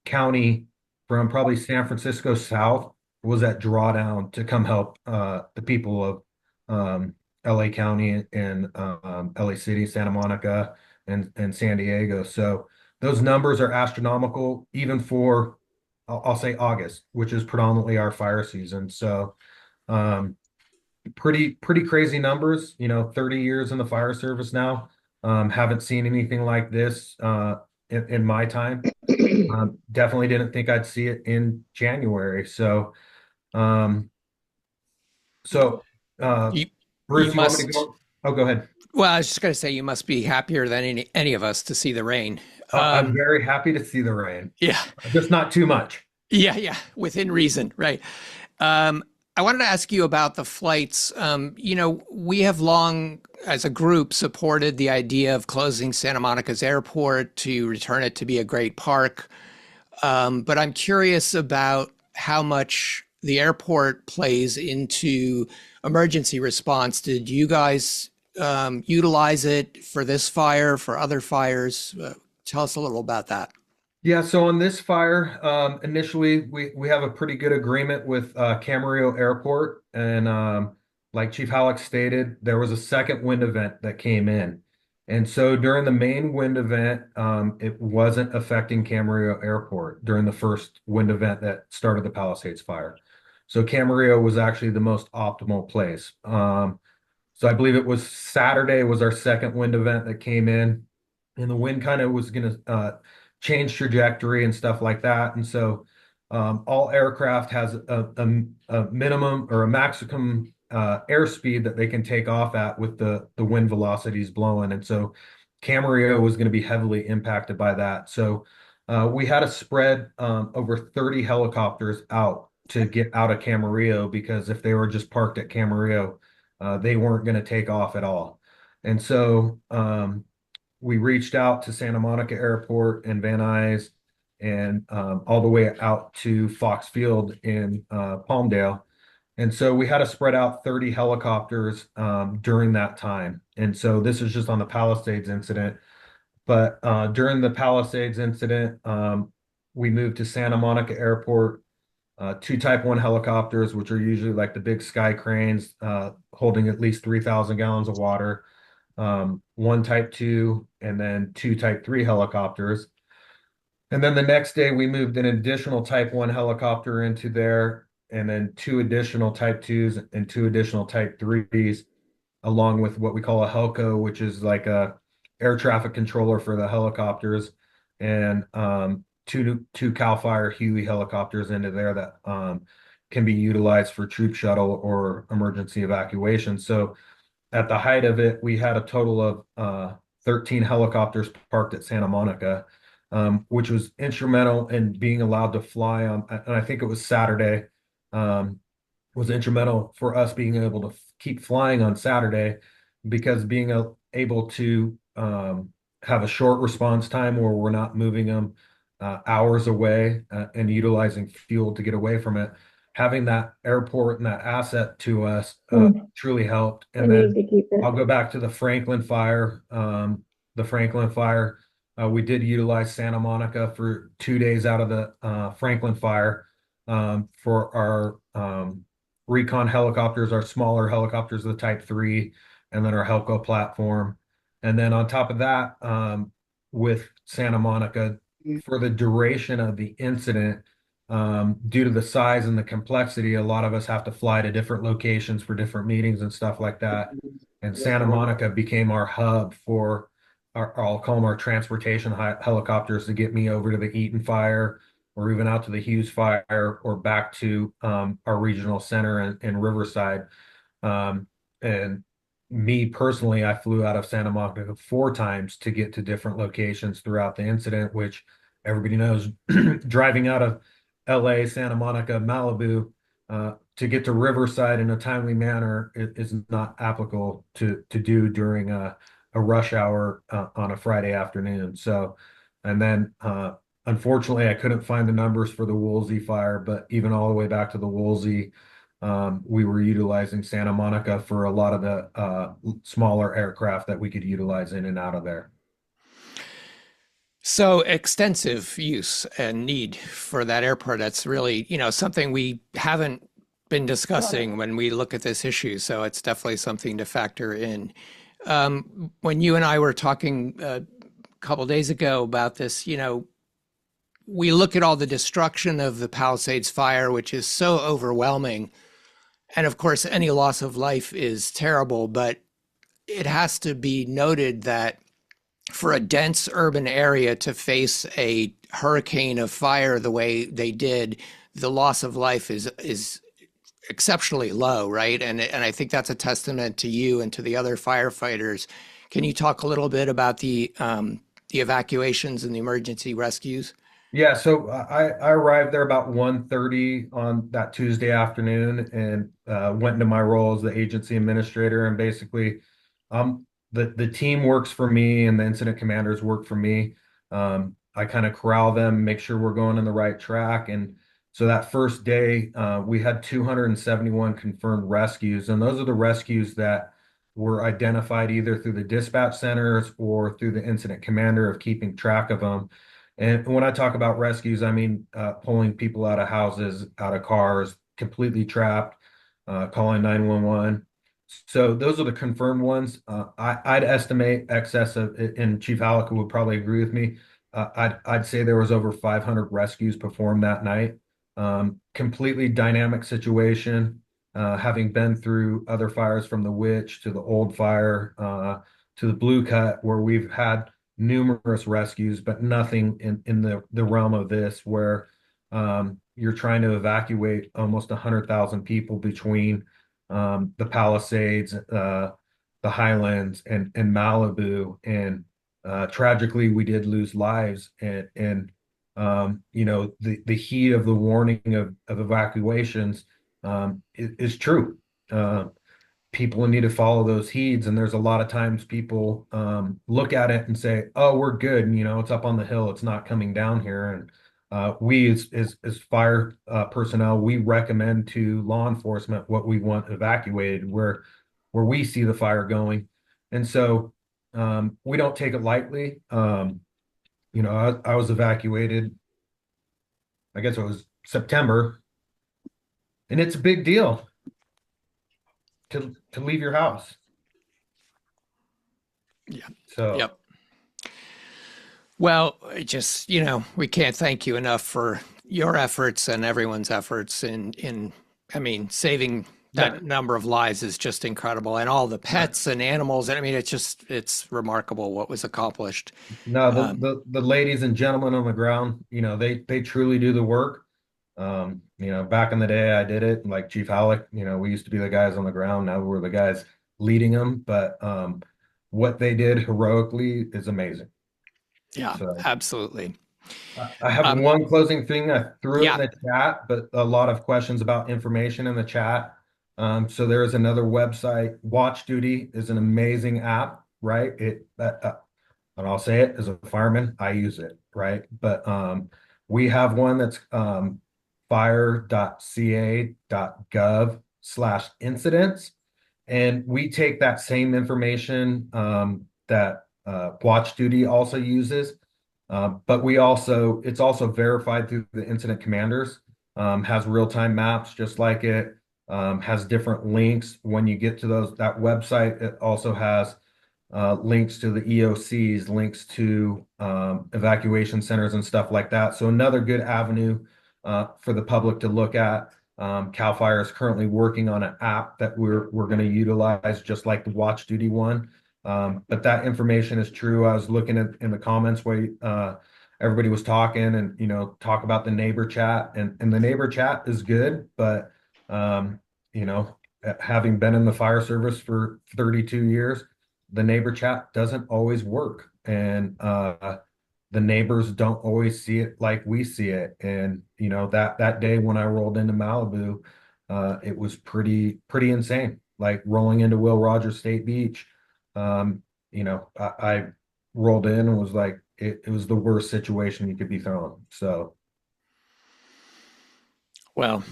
county from probably San Francisco south was at drawdown to come help the people of LA County and LA City, Santa Monica, and San Diego. So those numbers are astronomical, even for, I'll say August, which is predominantly our fire season. So pretty crazy numbers, 30 years in the fire service now. Haven't seen anything like this in my time. Definitely didn't think I'd see it in January. So, um, You, Bruce, you you want me to must. go? Oh, go ahead. Well, I was just going to say you must be happier than any of us to see the rain. I'm very happy to see the rain. Yeah, Just not too much. yeah, within reason, right? I wanted to ask you about the flights. We have long, as a group, supported the idea of closing Santa Monica's airport to return it to be a great park. But I'm curious about how much the airport plays into emergency response. Did you guys utilize it for this fire, for other fires? Tell us a little about that. Yeah, so on this fire, initially we have a pretty good agreement with Camarillo Airport, and like Chief Halleck stated, there was a second wind event that came in, and so during the main wind event, it wasn't affecting Camarillo Airport during the first wind event that started the Palisades fire. So Camarillo was actually the most optimal place. So I believe it was Saturday was our second wind event that came in, and the wind kind of was going to change trajectory and stuff like that. And so all aircraft has a minimum or a maximum airspeed that they can take off at with the wind velocities blowing. And so Camarillo was going to be heavily impacted by that. So we had to spread over 30 helicopters out to get out of Camarillo, because if they were just parked at Camarillo, they weren't going to take off at all. And so we reached out to Santa Monica Airport and Van Nuys, and all the way out to Fox Field in Palmdale. And so we had to spread out 30 helicopters during that time. And so this is just on the Palisades incident. But during the Palisades incident, we moved to Santa Monica Airport, 2 Type 1 helicopters, which are usually like the big sky cranes holding at least 3,000 gallons of water, 1 Type 2, and then 2 Type 3 helicopters. And then the next day, we moved an additional Type 1 helicopter into there, and then 2 additional Type 2s and 2 additional Type 3s, along with what we call a Helco, which is like a air traffic controller for the helicopters, and two CAL FIRE Huey helicopters into there that can be utilized for troop shuttle or emergency evacuation. So at the height of it, we had a total of 13 helicopters parked at Santa Monica, which was instrumental in being allowed to fly on, and I think it was Saturday, was instrumental for us being able to keep flying on Saturday, because being able to have a short response time where we're not moving them hours away and utilizing fuel to get away from it, having that airport and that asset to us truly helped. I And need then to keep it. I'll go back to the Franklin fire. The Franklin fire, we did utilize Santa Monica for 2 days out of the Franklin fire for our recon helicopters, our smaller helicopters, the Type 3, and then our Helco platform. And then on top of that, with Santa Monica, for the duration of the incident, due to the size and the complexity, a lot of us have to fly to different locations for different meetings and stuff like that. And Santa Monica became our hub for I'll call them our transportation helicopters to get me over to the Eaton fire or even out to the Hughes fire or back to our regional center in Riverside. And me personally, I flew out of Santa Monica 4 times to get to different locations throughout the incident, which everybody knows driving out of LA, Santa Monica, Malibu, to get to Riverside in a timely manner is not applicable to do during a rush hour on a Friday afternoon. So, and then unfortunately, I couldn't find the numbers for the Woolsey fire, but even all the way back to the Woolsey, we were utilizing Santa Monica for a lot of the smaller aircraft that we could utilize in and out of there. So extensive use and need for that airport. That's really, something we haven't been discussing when we look at this issue. So it's definitely something to factor in. When you and I were talking a couple days ago about this, we look at all the destruction of the Palisades fire, which is so overwhelming. And of course, any loss of life is terrible, but it has to be noted that for a dense urban area to face a hurricane of fire the way they did, the loss of life is exceptionally low, right? And I think that's a testament to you and to the other firefighters. Can you talk a little bit about the evacuations and the emergency rescues? Yeah, so I arrived there about 1:30 on that Tuesday afternoon and went into my role as the agency administrator. And basically, the team works for me and the incident commanders work for me. I kind of corral them, make sure we're going in the right track. And so that first day, we had 271 confirmed rescues. And those are the rescues that were identified either through the dispatch centers or through the incident commander of keeping track of them. And when I talk about rescues, I mean pulling people out of houses, out of cars, completely trapped, calling 911. So those are the confirmed ones. I'd estimate excess of, and Chief Halleck would probably agree with me. I'd say there was over 500 rescues performed that night. Completely dynamic situation. Having been through other fires from the Witch to the Old Fire to the Blue Cut, where we've had numerous rescues, but nothing in the realm of this where you're trying to evacuate almost 100,000 people between the Palisades, the Highlands, and Malibu. And tragically, we did lose lives. And the heat of the warning of evacuations is true. People need to follow those heeds, and there's a lot of times people look at it and say, "Oh, we're good," and it's up on the hill, it's not coming down here. And we as fire personnel, we recommend to law enforcement what we want evacuated, where we see the fire going. And so we don't take it lightly. I was evacuated, I guess it was September, and it's a big deal to leave your house. Yeah. So Yep. Well, just, we can't thank you enough for your efforts and everyone's efforts in saving that number of lives is just incredible. And all the pets and animals. And it's remarkable what was accomplished. no, the ladies and gentlemen on the ground, they truly do the work. Back in the day I did it, like Chief Halleck, we used to be the guys on the ground. Now we're the guys leading them. But what they did heroically is amazing. Yeah, So absolutely. I have one closing thing. I threw it in Yeah. the chat, but a lot of questions about information in the chat. So there is another website. Watch Duty is an amazing app, right? And I'll say it as a fireman, I use it, right? But we have one that's fire.ca.gov/incidents. And we take that same information that Watch Duty also uses, but it's also verified through the incident commanders, has real-time maps just like it, has different links. When you get to that website, it also has links to the EOCs, links to evacuation centers and stuff like that. So another good avenue for the public to look at. CAL FIRE is currently working on an app that we're going to utilize, just like the Watch Duty one. But that information is true. I was looking at in the comments where everybody was talking and talk about the neighbor chat, and the neighbor chat is good, but having been in the fire service for 32 years, the neighbor chat doesn't always work, and the neighbors don't always see it like we see it. And that day when I rolled into Malibu, it was pretty insane. Like rolling into Will Rogers State Beach, I rolled in and was like, it was the worst situation you could be thrown. So, Well,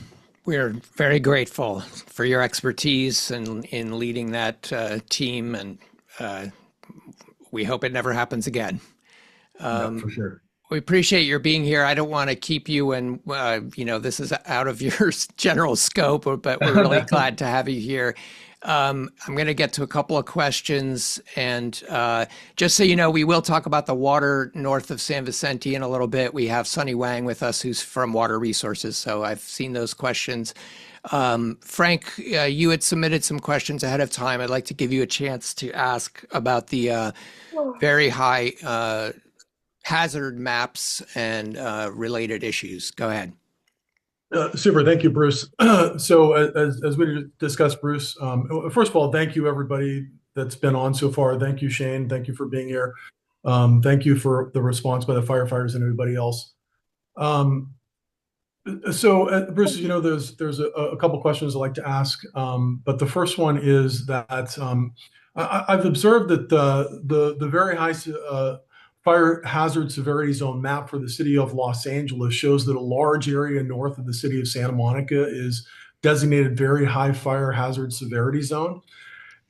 we're very grateful for your expertise in leading that team, and we hope it never happens again. no, for sure. We appreciate your being here. I don't want to keep you, and this is out of your general scope, but we're really glad to have you here. I'm going to get to a couple of questions, and just so you know, we will talk about the water north of San Vicente in a little bit. We have Sunny Wang with us, who's from Water Resources, so I've seen those questions. Frank, you had submitted some questions ahead of time. I'd like to give you a chance to ask about the very high hazard maps and related issues. Go ahead. Super. Thank you, Bruce. So as we discussed, Bruce, first of all, thank you, everybody that's been on so far. Thank you, Shane. Thank you for being here. Thank you for the response by the firefighters and everybody else. Bruce, there's a couple questions I'd like to ask, but the first one is that I've observed that the very high fire hazard severity zone map for the city of Los Angeles shows that a large area north of the city of Santa Monica is designated very high fire hazard severity zone.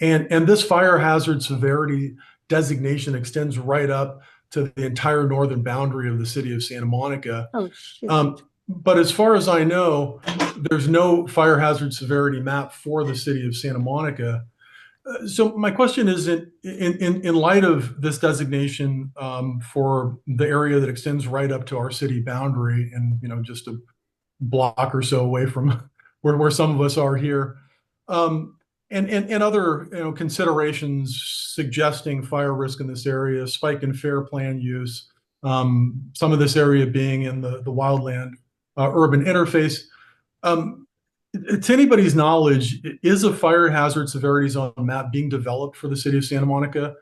And this fire hazard severity designation extends right up to the entire northern boundary of the city of Santa Monica. Oh, shoot. But as far as I know, there's no fire hazard severity map for the city of Santa Monica. So my question is, in light of this designation for the area that extends right up to our city boundary, and just a block or so away from where some of us are here, and other considerations suggesting fire risk in this area, spike in fair plan use, some of this area being in the wildland urban interface. To anybody's knowledge, is a fire hazard severity zone map being developed for the city of Santa Monica?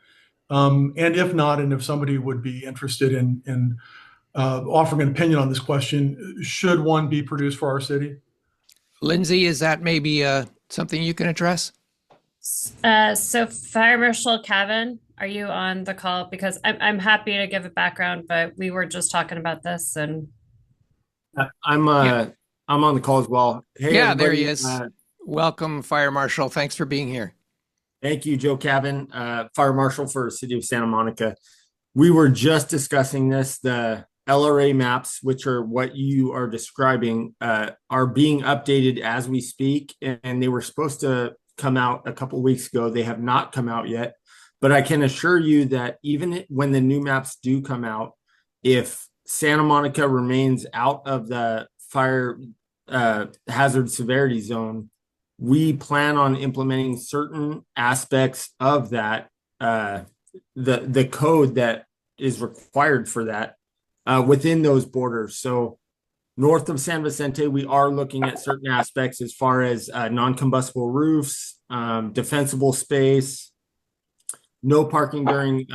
And if not, and if somebody would be interested in offering an opinion on this question, should one be produced for our city? Lindsay, is that maybe something you can address? So Fire Marshal Cavan, are you on the call? Because I'm happy to give a background, but we were just talking about this, and I'm on the call as well. Hey, yeah, everybody. there he is. Welcome, Fire Marshal. Thanks for being here. Thank you, Joe Cavan, Fire Marshal for the City of Santa Monica. We were just discussing this. The LRA maps, which are what you are describing, are being updated as we speak, and they were supposed to come out a couple of weeks ago. They have not come out yet, but I can assure you that even when the new maps do come out, if Santa Monica remains out of the fire hazard severity zone, we plan on implementing certain aspects of that, the code that is required for that within those borders. So north of San Vicente, we are looking at certain aspects as far as non-combustible roofs, defensible space, no parking during,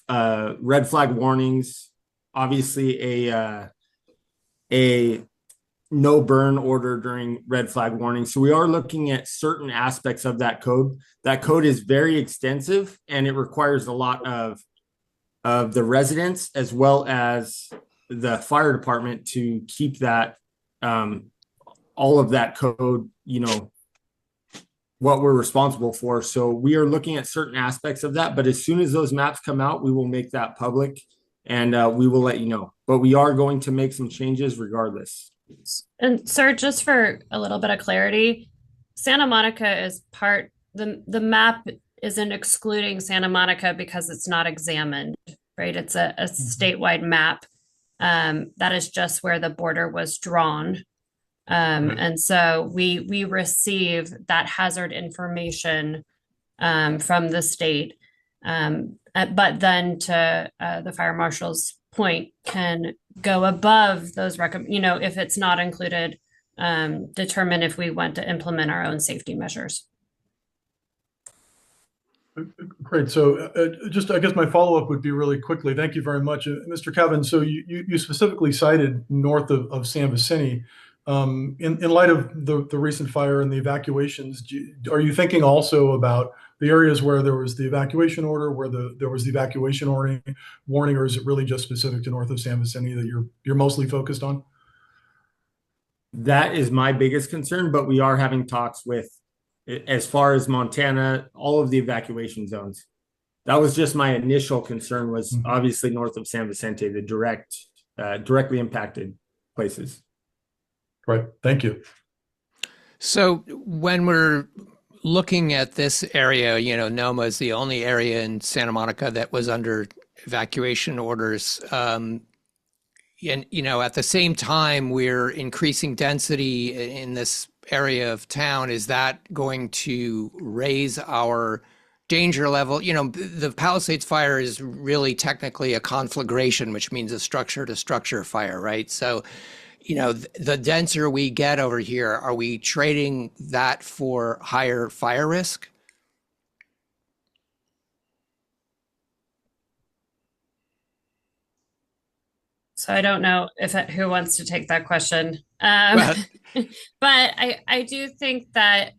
red flag warnings, obviously a no burn order during red flag warning. So we are looking at certain aspects of that code. That code is very extensive, and it requires a lot of the residents as well as the fire department to keep that, all of that code, what we're responsible for. So we are looking at certain aspects of that, but as soon as those maps come out, we will make that public and we will let you know. But we are going to make some changes regardless. And sir, just for a little bit of clarity, Santa Monica is the map isn't excluding Santa Monica because it's not examined, right? It's a statewide map. That is just where the border was drawn. And so we receive that hazard information from the state. But then to the fire marshal's point, can go above those if it's not included, determine if we want to implement our own safety measures. Great. So just, I guess my follow-up would be really quickly. Thank you very much. Mr. Cavan, so you specifically cited north of San Vicente. In light of the recent fire and the evacuations, are you thinking also about the areas where there was the evacuation order, where there was the evacuation warning, or is it really just specific to north of San Vicente that you're mostly focused on? That is my biggest concern, but we are having talks with, as far as Montana, all of the evacuation zones. That was just my initial concern, was obviously north of San Vicente, the directly impacted places. Right. Thank you. So when we're looking at this area, NOMA is the only area in Santa Monica that was under evacuation orders. And, at the same time, we're increasing density in this area of town. Is that going to raise our danger level? The Palisades fire is really technically a conflagration, which means a structure to structure fire, right? So, the denser we get over here, are we trading that for higher fire risk? So I don't know who wants to take that question. But I do think that,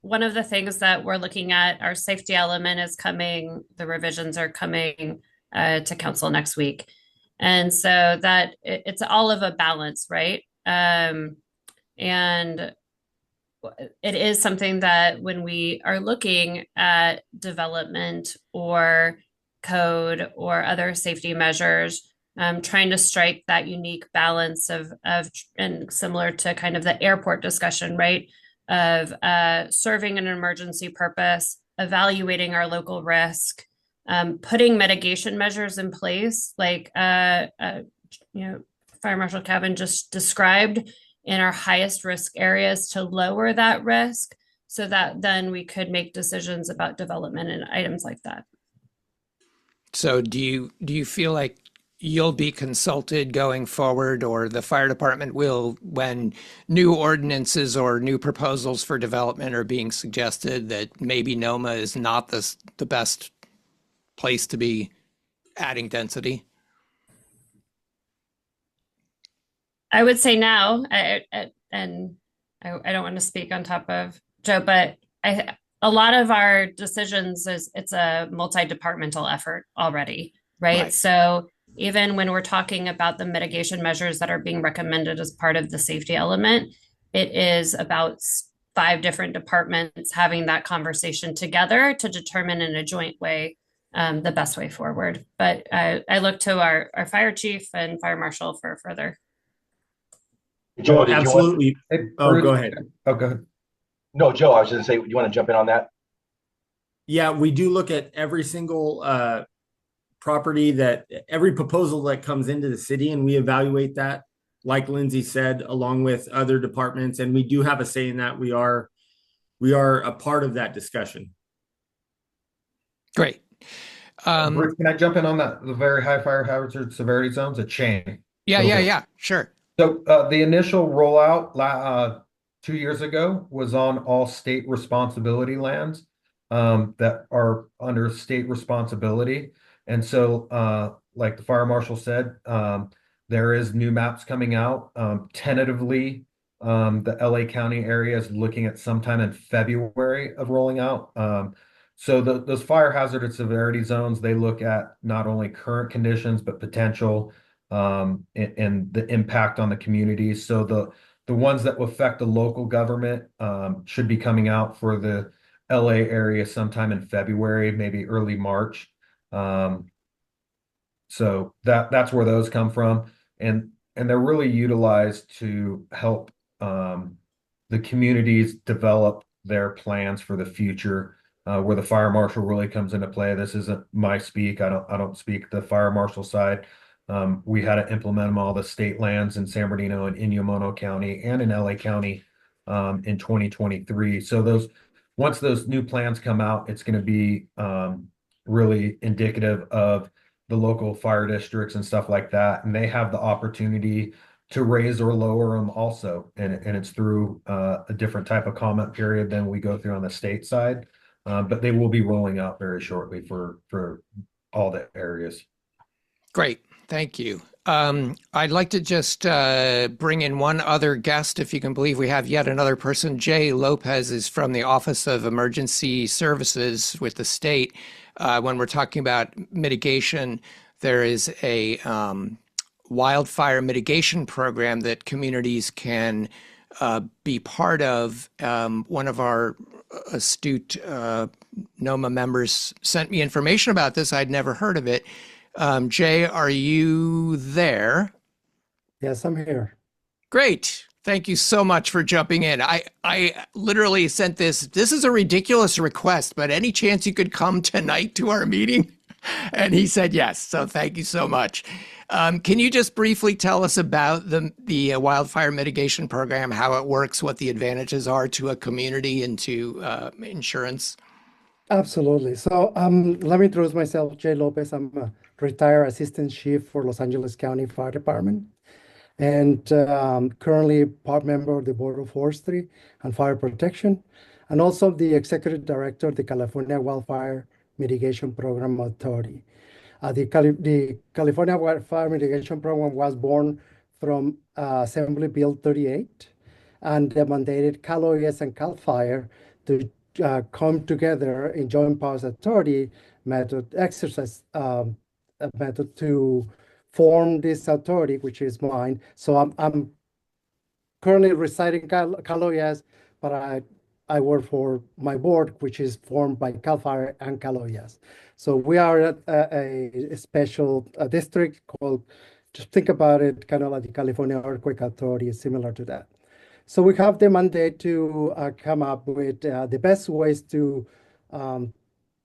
one of the things that we're looking at, our safety element is coming, the revisions are coming to council next week. And so that it's all of a balance, right? And it is something that when we are looking at development or code or other safety measures, trying to strike that unique balance of and similar to kind of the airport discussion, right? Of serving an emergency purpose, evaluating our local risk, putting mitigation measures in place, like Fire Marshal Cavan just described, in our highest risk areas to lower that risk, so that then we could make decisions about development and items like that. So do you feel like you'll be consulted going forward, or the fire department will, when new ordinances or new proposals for development are being suggested, that maybe NOMA is not the best place to be adding density? I would say now, and I don't want to speak on top of Joe, but a lot of our decisions it's a multi-departmental effort already, right? So even when we're talking about the mitigation measures that are being recommended as part of the safety element, it is about 5 different departments having that conversation together to determine in a joint way the best way forward. But I look to our fire chief and fire marshal for further. Joe, Absolutely. Go ahead. Oh, go ahead. No, Joe, I was just going to say, you want to jump in on that? Yeah, we do look at every single property, every proposal that comes into the city, and we evaluate that, like Lindsay said, along with other departments. And we do have a say in that. We are a part of that discussion. Great. Bruce, can I jump in on that? The very high fire hazard severity zones, a chain. Yeah, sure. So the initial rollout 2 years ago was on all state responsibility lands that are under state responsibility. And so, like the fire marshal said, there is new maps coming out. Tentatively, the LA County area is looking at sometime in February of rolling out. So those fire hazard severity zones, they look at not only current conditions, but potential and the impact on the communities. So the ones that will affect the local government should be coming out for the LA area sometime in February, maybe early March. So that's where those come from, and they're really utilized to help the communities develop their plans for the future. Where the fire marshal really comes into play. This isn't my speak. I don't speak the fire marshal side. We had to implement them all the state lands in San Bernardino and Inyo County and in LA County in 2023. So once those new plans come out, it's going to be really indicative of the local fire districts and stuff like that, and they have the opportunity to raise or lower them also, and it's through a different type of comment period than we go through on the state side, but they will be rolling out very shortly for all the areas. Great, thank you. I'd like to just bring in one other guest, if you can believe we have yet another person. Jay Lopez is from the Office of Emergency Services with the state. When we're talking about mitigation, there is a wildfire mitigation program that communities can be part of. One of our astute NOMA members sent me information about this. I'd never heard of it. Jay, are you there? Yes, I'm here. Great. Thank you so much for jumping in. I literally sent this. This is a ridiculous request, but any chance you could come tonight to our meeting? And he said yes. So thank you so much. Can you just briefly tell us about the wildfire mitigation program, how it works, what the advantages are to a community and to insurance? Absolutely. So let me introduce myself, Jay Lopez. I'm a retired assistant chief for Los Angeles County Fire Department, and currently part member of the Board of Forestry and Fire Protection, and also the executive director of the California Wildfire Mitigation Program Authority. The California Wildfire Mitigation Program was born from Assembly Bill 38, and mandated Cal OES and Cal Fire to come together in joint powers authority method exercise method to form this authority, which is mine. So I'm currently residing Cal OES, but I work for my board, which is formed by Cal Fire and Cal OES. So we are a special district called, just think about it, kind of like the California Earthquake Authority, similar to that. So we have the mandate to come up with the best ways to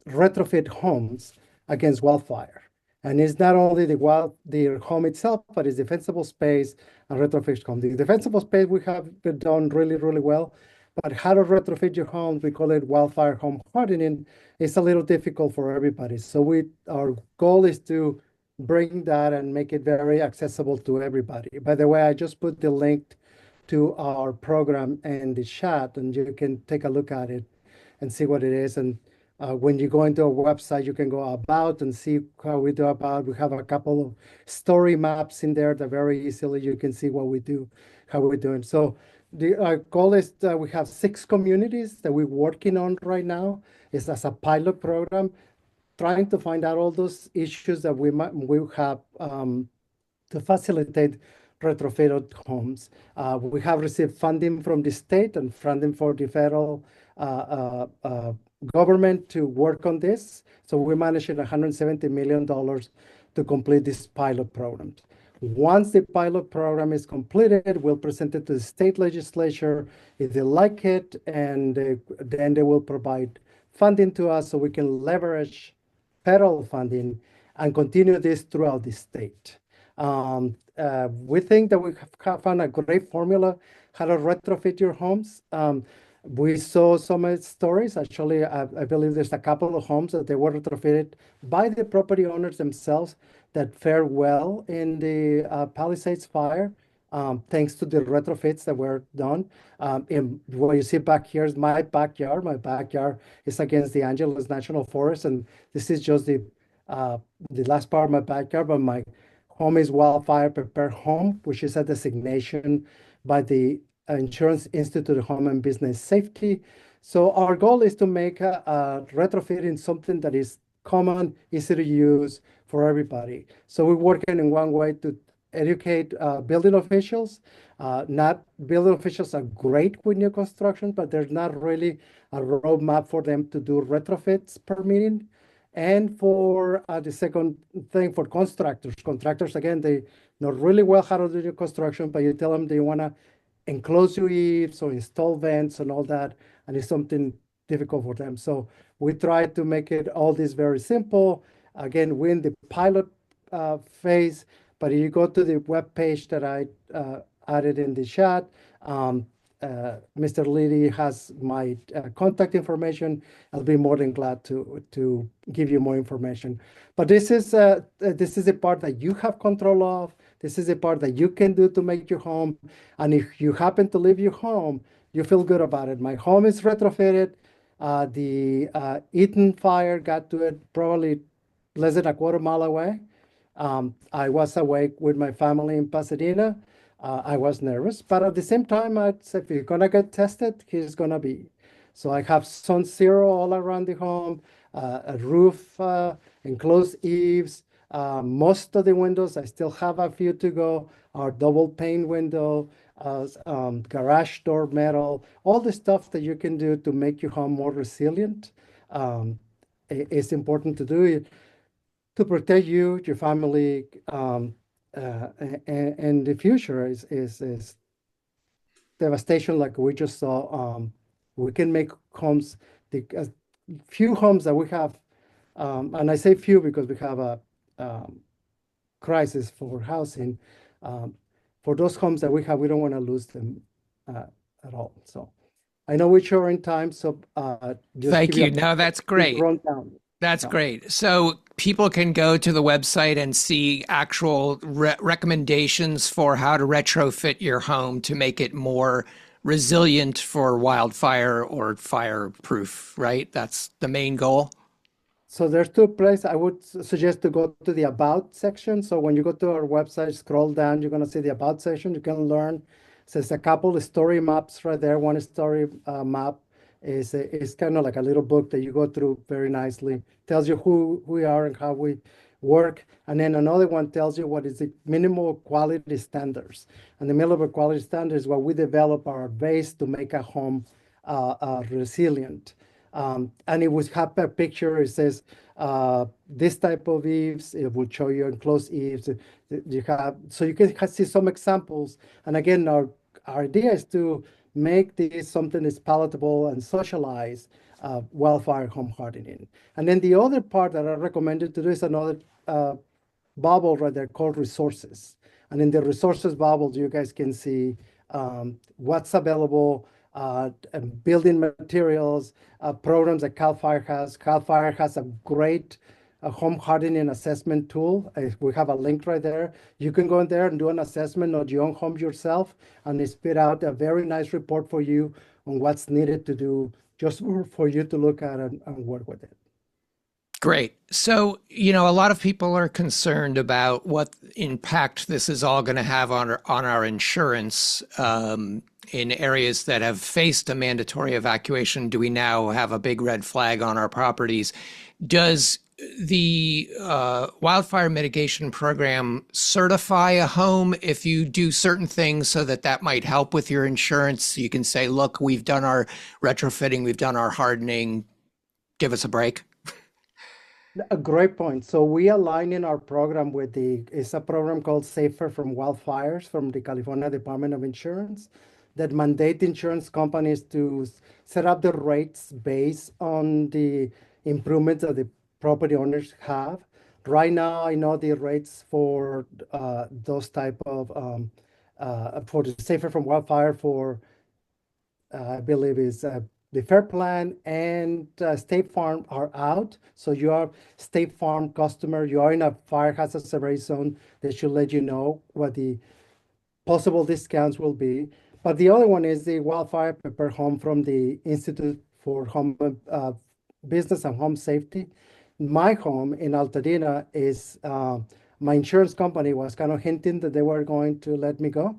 retrofit homes against wildfire. And it's not only the home itself, but it's defensible space and retrofit home. The defensible space we have done really, really well, but how to retrofit your home, we call it wildfire home hardening, it's a little difficult for everybody. So our goal is to bring that and make it very accessible to everybody. By the way, I just put the link to our program in the chat, and you can take a look at it and see what it is. And when you go into our website, you can go about and see how we do about. We have a couple of story maps in there that very easily you can see what we do, how we're doing. So our goal is that we have 6 communities that we're working on right now. It's as a pilot program, trying to find out all those issues that we have to facilitate retrofitted homes. We have received funding from the state and funding for the federal government to work on this. So we're managing $170 million to complete this pilot program. Once the pilot program is completed, we'll present it to the state legislature if they like it, and then they will provide funding to us so we can leverage federal funding and continue this throughout the state. We think that we have found a great formula how to retrofit your homes. We saw some stories. Actually, I believe there's a couple of homes that they were retrofitted by the property owners themselves that fared well in the Palisades fire, thanks to the retrofits that were done. And what you see back here is my backyard. My backyard is against the Angeles National Forest, and this is just the last part of my backyard, but my home is Wildfire Prepared Home, which is a designation by the Insurance Institute of Home and Business Safety. So our goal is to make a retrofitting something that is common, easy to use for everybody. So we're working in one way to educate building officials. Not building officials are great with new construction, but there's not really a roadmap for them to do retrofits permitting. And for the second thing, for contractors, again, they know really well how to do new construction, but you tell them they want to enclose your eaves or install vents and all that, and it's something difficult for them. So we try to make it all this very simple. Again, we're in the pilot phase, but if you go to the web page that I added in the chat, Mr. Liddy has my contact information. I'll be more than glad to give you more information. But this is a part that you have control of. This is a part that you can do to make your home. And if you happen to leave your home, you feel good about it. My home is retrofitted. The Eaton fire got to it probably less than a quarter mile away. I was awake with my family in Pasadena. I was nervous, but at the same time, I said, if you're gonna get tested, he's gonna be. So I have Sun Zero all around the home, a roof, enclosed eaves. Most of the windows, I still have a few to go, are double pane window, garage door metal, all the stuff that you can do to make your home more resilient. It's important to do it to protect you, your family, and the future is devastation like we just saw. We can make homes, the few homes that we have, and I say few because we have a crisis for housing. For those homes that we have, we don't want to lose them at all. So I know we're short in time, so just Thank you. No, that's great. Rundown. That's great. So people can go to the website and see actual recommendations for how to retrofit your home to make it more resilient for wildfire or fireproof, right? That's the main goal. So there's two places I would suggest to go to the About section. So when you go to our website, scroll down, you're going to see the About section. You can learn. So there's a couple of story maps right there. One story map is kind of like a little book that you go through very nicely. Tells you who we are and how we work. And then another one tells you what is the minimal quality standards. And the minimal quality standards is what we develop our base to make a home resilient. And it would have a picture. It says this type of eaves. It would show you enclosed eaves. You have, so you can see some examples. And again, our idea is to make this something that's palatable and socialize wildfire home hardening. And then the other part that I recommended to do is another bubble right there called resources. And in the resources bubble, you guys can see what's available, building materials, programs that CAL FIRE has. CAL FIRE has a great home hardening assessment tool. We have a link right there. You can go in there and do an assessment of your own home yourself, and it spit out a very nice report for you on what's needed to do, just for you to look at and work with it. Great. So, a lot of people are concerned about what impact this is all going to have on our insurance in areas that have faced a mandatory evacuation. Do we now have a big red flag on our properties? Does the wildfire mitigation program certify a home if you do certain things so that might help with your insurance? You can say, look, we've done our retrofitting, we've done our hardening, give us a break. A great point. So we align in our program with it's a program called Safer from Wildfires from the California Department of Insurance that mandate insurance companies to set up the rates based on the improvements that the property owners have. Right now, I know the rates for those type of, for the Safer from Wildfire for, I believe is the Fair Plan and State Farm are out. So you are State Farm customer, you are in a fire hazard severity zone. They should let you know what the possible discounts will be. But the other one is the Wildfire Prepared Home from the Institute for Home Business and Home Safety. My home in Altadena is, my insurance company was kind of hinting that they were going to let me go.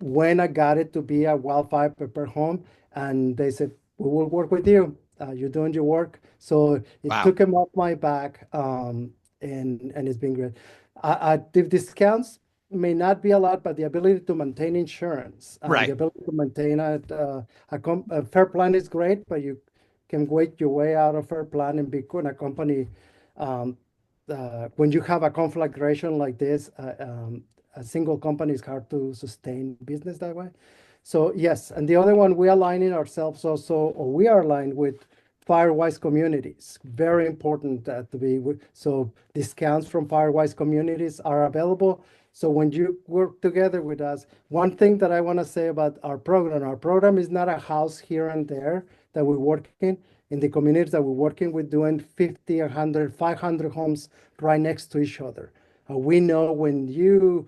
When I got it to be a wildfire prepared home, and they said, we will work with you. You're doing your work. So it took them off my back, and it's been great. The discounts, may not be a lot, but the ability to maintain insurance, Right. the ability to maintain a fair plan is great, but you can wait your way out of fair plan and become a company. Um, when you have a conflagration like this, a single company is hard to sustain business that way. So yes, and the other one, we are aligning ourselves also, or we are aligned with Firewise communities. Very important to be so discounts from Firewise communities are available. So when you work together with us, one thing that I want to say about our program is not a house here and there that we work in the communities that we're working with, doing 50, 100, 500 homes right next to each other. We know when you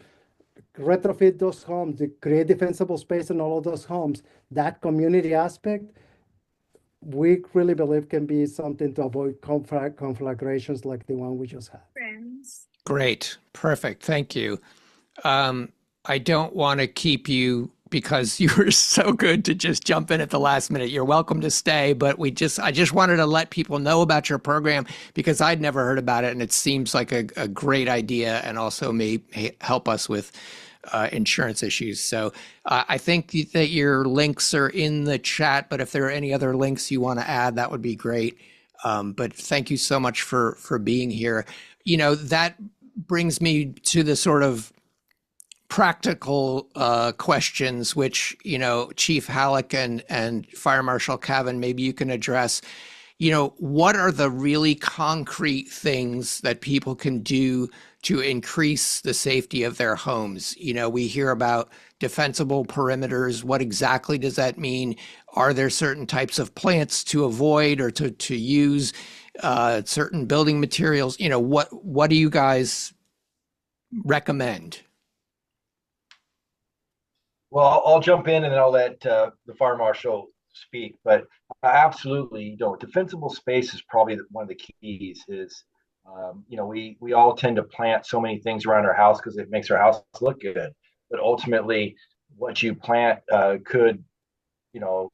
retrofit those homes, to create defensible space in all of those homes, that community aspect, we really believe can be something to avoid conflagrations like the one we just had. Great. Perfect. Thank you. I don't want to keep you because you were so good to just jump in at the last minute. You're welcome to stay, but I just wanted to let people know about your program because I'd never heard about it, and it seems like a great idea and also may help us with insurance issues. So I think that your links are in the chat, but if there are any other links you want to add, that would be great. But thank you so much for being here. You know, that brings me to the sort of practical questions, which, you know, Chief Halleck and Fire Marshal Cavan, maybe you can address. You know, what are the really concrete things that people can do to increase the safety of their homes? You know, we hear about defensible perimeters. What exactly does that mean? Are there certain types of plants to avoid or to use, certain building materials? You know, what do you guys recommend? Well, I'll jump in and then I'll let the fire marshal speak. But absolutely, you know, defensible space is probably one of the keys. Is you know, we all tend to plant so many things around our house because it makes our house look good. But ultimately, what you plant could, you know,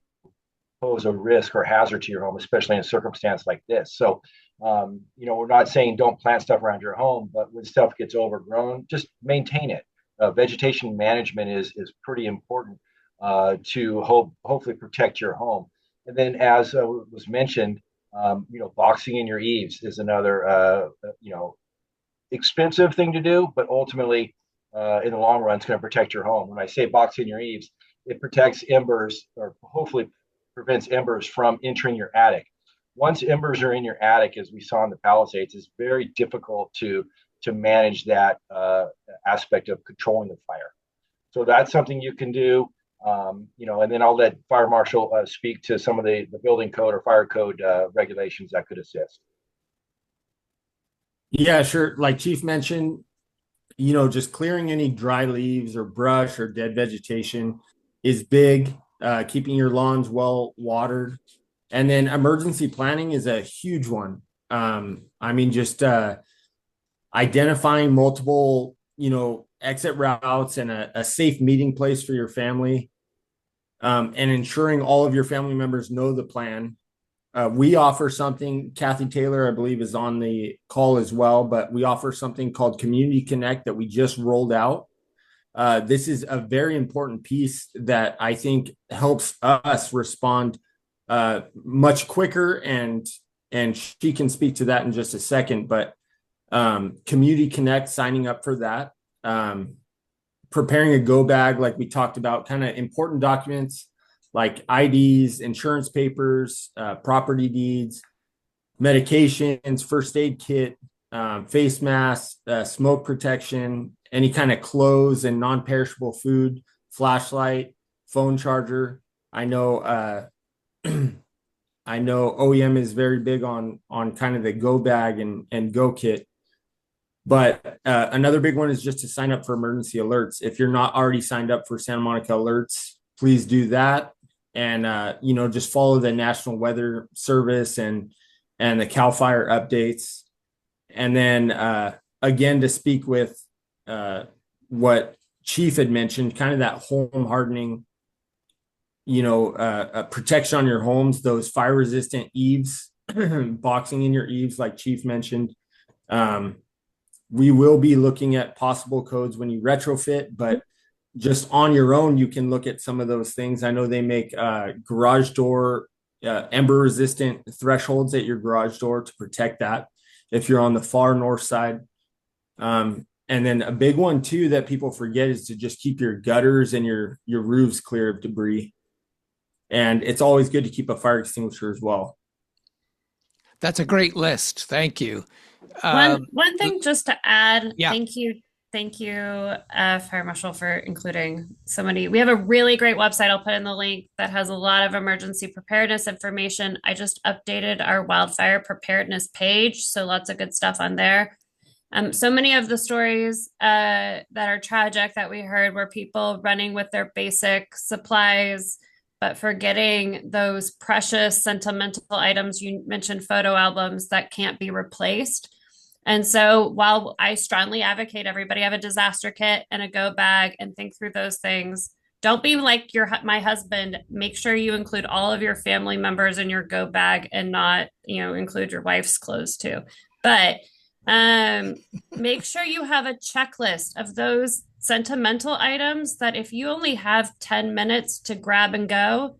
pose a risk or hazard to your home, especially in a circumstance like this. So, you know, we're not saying don't plant stuff around your home, but when stuff gets overgrown, just maintain it. Vegetation management is pretty important to hopefully protect your home. And then, as was mentioned, you know, boxing in your eaves is another you know, expensive thing to do, but ultimately, in the long run, it's going to protect your home. When I say box in your eaves, it protects embers, or hopefully prevents embers from entering your attic. Once embers are in your attic, as we saw in the Palisades, it's very difficult to manage that aspect of controlling the fire. So that's something you can do. You know, and then I'll let Fire Marshal speak to some of the building code or fire code regulations that could assist. Yeah, sure. Like Chief mentioned, you know, just clearing any dry leaves or brush or dead vegetation is big. Keeping your lawns well watered. And then emergency planning is a huge one. I mean, just identifying multiple, you know, exit routes and a safe meeting place for your family, and ensuring all of your family members know the plan. We offer something, Kathy Taylor, I believe, is on the call as well, but we offer something called Community Connect that we just rolled out. This is a very important piece that I think helps us respond much quicker, and she can speak to that in just a second. But Community Connect, signing up for that, preparing a go bag like we talked about, kind of important documents like IDs, insurance papers, property deeds, medications, first aid kit, face masks, smoke protection, any kind of clothes and non-perishable food, flashlight, phone charger. I know I know OEM is very big on kind of the go bag and go kit. But another big one is just to sign up for emergency alerts. If you're not already signed up for Santa Monica Alerts, please do that. And you know, just follow the National Weather Service and the CAL FIRE updates. And then again, to speak with what Chief had mentioned, kind of that home hardening, you know, protection on your homes, those fire resistant eaves, boxing in your eaves, like Chief mentioned. We will be looking at possible codes when you retrofit, but just on your own, you can look at some of those things. I know they make garage door ember resistant thresholds at your garage door to protect that if you're on the far north side. And then a big one too that people forget is to just keep your gutters and your roofs clear of debris. And it's always good to keep a fire extinguisher as well. That's a great list. Thank you. One thing just to add, yeah. Thank you, Fire Marshal, for including so many. We have a really great website. I'll put in the link that has a lot of emergency preparedness information. I just updated our wildfire preparedness page, so lots of good stuff on there. So many of the stories that are tragic that we heard were people running with their basic supplies, but forgetting those precious sentimental items. You mentioned photo albums that can't be replaced. And so while I strongly advocate everybody have a disaster kit and a go bag and think through those things, don't be like my husband. Make sure you include all of your family members in your go bag and not, include your wife's clothes too. But make sure you have a checklist of those sentimental items that if you only have 10 minutes to grab and go,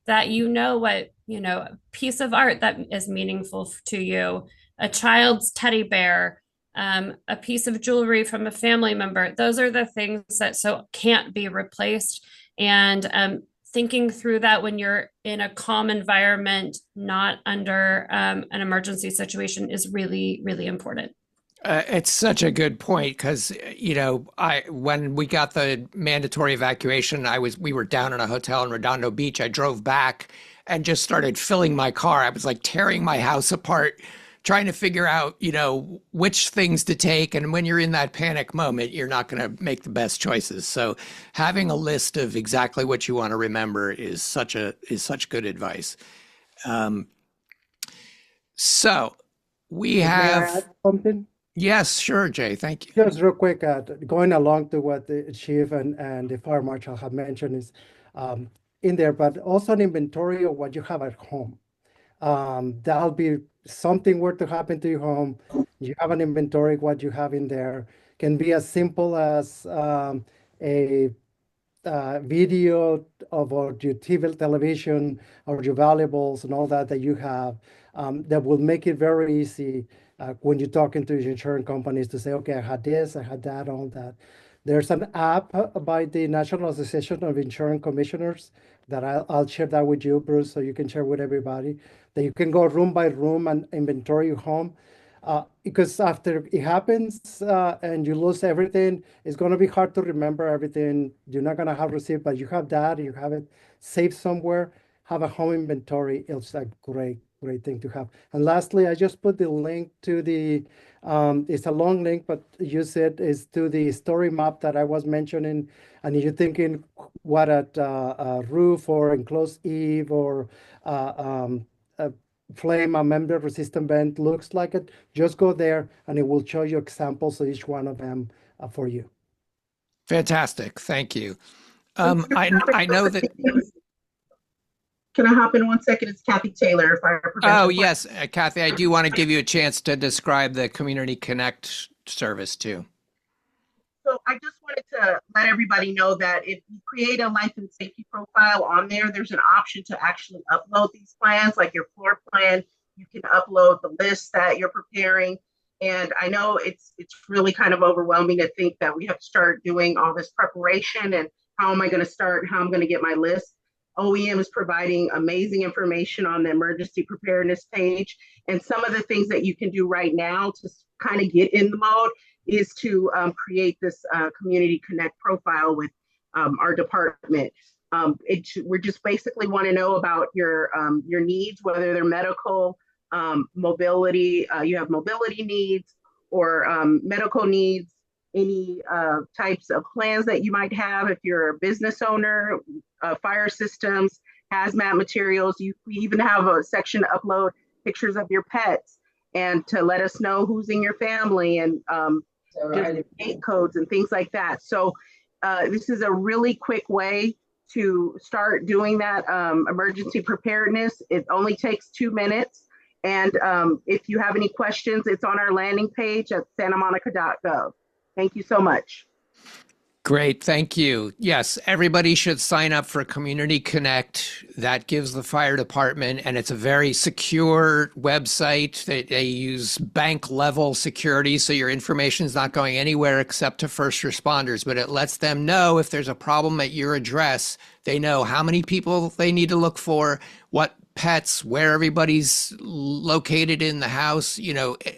that what, a piece of art that is meaningful to you, a child's teddy bear, a piece of jewelry from a family member. Those are the things that can't be replaced. And thinking through that when you're in a calm environment, not under an emergency situation, is really, really important. It's such a good point because, when we got the mandatory evacuation, we were down in a hotel in Redondo Beach. I drove back and just started filling my car. I was like tearing my house apart, trying to figure out, which things to take. And when you're in that panic moment, you're not going to make the best choices. So having a list of exactly what you want to remember is such good advice. So we have. May I add something? Yes, sure, Jay. Thank you. Just real quick, going along to what the chief and the fire marshal have mentioned is in there, but also an inventory of what you have at home. That'll be something were to happen to your home. You have an inventory of what you have in there. Can be as simple as a video of your TV, television, or your valuables and all that you have. That will make it very easy when you're talking to your insurance companies to say, okay, I had this, I had that, all that. There's an app by the National Association of Insurance Commissioners that I'll share that with you, Bruce, so you can share with everybody, that you can go room by room and inventory your home. Because after it happens and you lose everything, it's going to be hard to remember everything. You're not going to have receipt, but you have that, you have it saved somewhere, have a home inventory. It's a great thing to have. And lastly, I just put the link to the, it's a long link, but use it, is to the story map that I was mentioning. And if you're thinking what a roof or enclosed eave or a flame, a member resistant vent looks like, it just go there and it will show you examples of each one of them for you. Fantastic. Thank you. I know that. Can I hop in 1 second? It's Kathy Taylor, Fire Prevention. Oh, yes, Kathy, I do want to give you a chance to describe the Community Connect service too. So I just wanted to let everybody know that if you create a life and safety profile on there, there's an option to actually upload these plans, like your floor plan. You can upload the list that you're preparing. And I know it's really kind of overwhelming to think that we have to start doing all this preparation and how am I going to start, how I'm going to get my list. OEM is providing amazing information on the emergency preparedness page. And some of the things that you can do right now to kind of get in the mode is to create this Community Connect profile with our department. We just basically want to know about your needs, whether they're medical, mobility, you have mobility needs or medical needs, any types of plans that you might have if you're a business owner, fire systems, hazmat materials. We even have a section to upload pictures of your pets and to let us know who's in your family and gate codes and things like that. So this is a really quick way to start doing that emergency preparedness. It only takes 2 minutes. And if you have any questions, it's on our landing page at santamonica.gov. Thank you so much. Great, thank you. Yes, everybody should sign up for Community Connect. That gives the fire department, and it's a very secure website. They use bank level security, so your information is not going anywhere except to first responders, but it lets them know if there's a problem at your address. They know how many people they need to look for, what pets, where everybody's located in the house,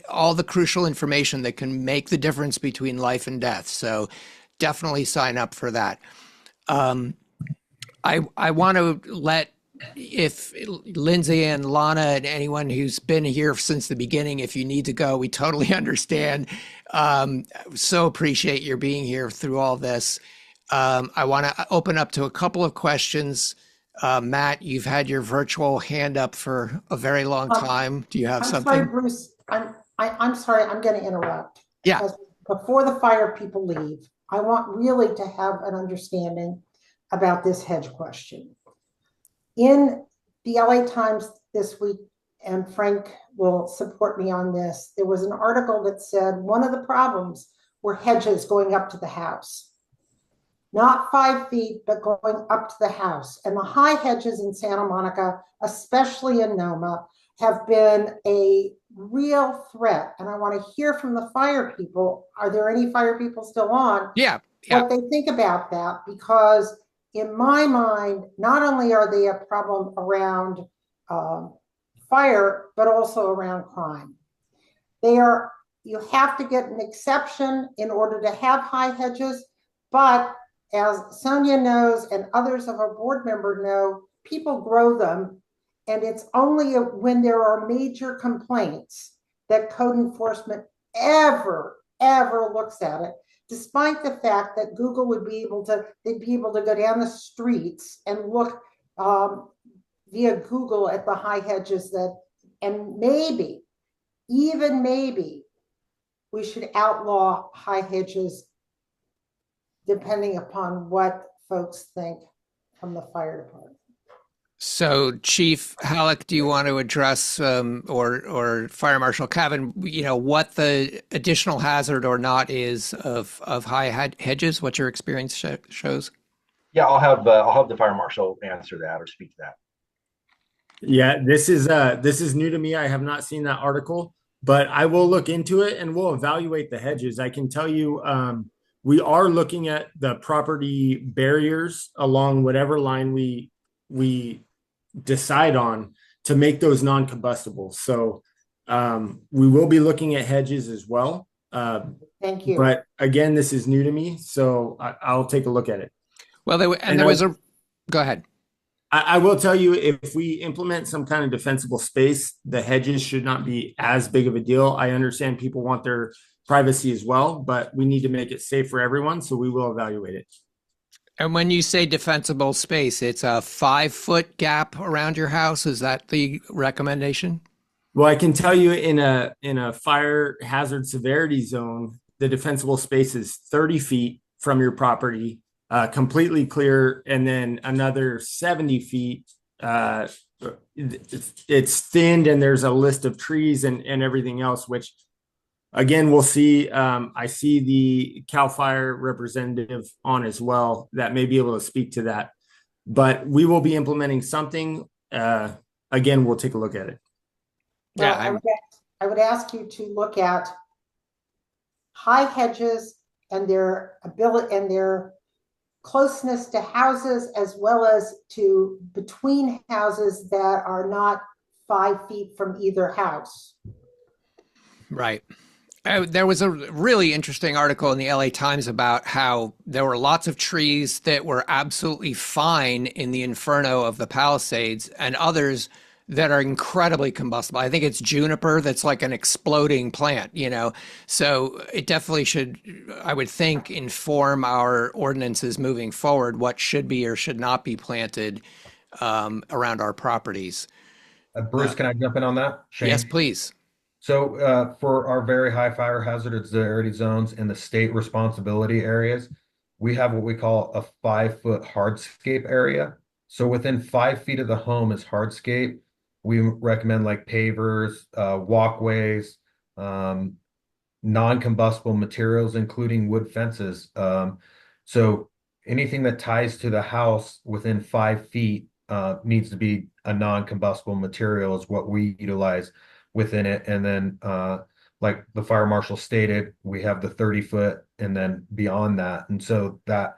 all the crucial information that can make the difference between life and death. So definitely sign up for that. I want to let, if Lindsay and Lana and anyone who's been here since the beginning, if you need to go, we totally understand. So appreciate your being here through all this. I want to open up to a couple of questions. Matt, you've had your virtual hand up for a very long time. Do you have something? I'm sorry, Bruce. I'm sorry. I'm going to interrupt. Yeah. Because before the fire people leave, I want really to have an understanding about this hedge question. In the LA Times this week, and Frank will support me on this, there was an article that said one of the problems were hedges going up to the house. Not 5 feet, but going up to the house. And the high hedges in Santa Monica, especially in NOMA, have been a real threat. And I want to hear from the fire people. Are there any fire people still on? Yeah. What they think about that, because in my mind, not only are they a problem around fire, but also around crime. You have to get an exception in order to have high hedges, but as Sonia knows and others of our board members know, people grow them. And it's only when there are major complaints that code enforcement ever looks at it, despite the fact that Google would be able to, they'd be able to go down the streets and look via Google at the high hedges and maybe, even maybe, we should outlaw high hedges depending upon what folks think from the fire department. So, Chief Halleck, do you want to address, or Fire Marshal Cavan, what the additional hazard or not is of high hedges? What your experience shows? Yeah, I'll have the fire marshal answer that or speak to that. Yeah, this is new to me. I have not seen that article, but I will look into it and we'll evaluate the hedges. I can tell you, we are looking at the property barriers along whatever line we decide on to make those non-combustible. So we will be looking at hedges as well. Thank you. But again, this is new to me, so I'll take a look at it. Well, go ahead. I will tell you, if we implement some kind of defensible space, the hedges should not be as big of a deal. I understand people want their privacy as well, but we need to make it safe for everyone, so we will evaluate it. And when you say defensible space, it's a 5-foot gap around your house. Is that the recommendation? Well, I can tell you in a fire hazard severity zone, the defensible space is 30 feet from your property, completely clear, and then another 70 feet. It's thinned, and there's a list of trees and everything else, which again, we'll see. I see the CAL FIRE representative on as well that may be able to speak to that. But we will be implementing something. Again, we'll take a look at it. Well, yeah, I would ask you to look at high hedges and their ability and their closeness to houses, as well as to between houses that are not 5 feet from either house. Right. There was a really interesting article in the LA Times about how there were lots of trees that were absolutely fine in the inferno of the Palisades and others that are incredibly combustible. I think it's juniper that's like an exploding plant, So it definitely should, I would think, inform our ordinances moving forward, what should be or should not be planted around our properties. Bruce, can I jump in on that? Shane? Yes, please. So for our very high fire hazard severity zones in the state responsibility areas, we have what we call a 5-foot hardscape area. So within 5 feet of the home is hardscape. we recommend like pavers, walkways, non-combustible materials, including wood fences. So anything that ties to the house within 5 feet needs to be a non-combustible material is what we utilize within it. And then like the fire marshal stated, we have the 30-foot and then beyond that. And so that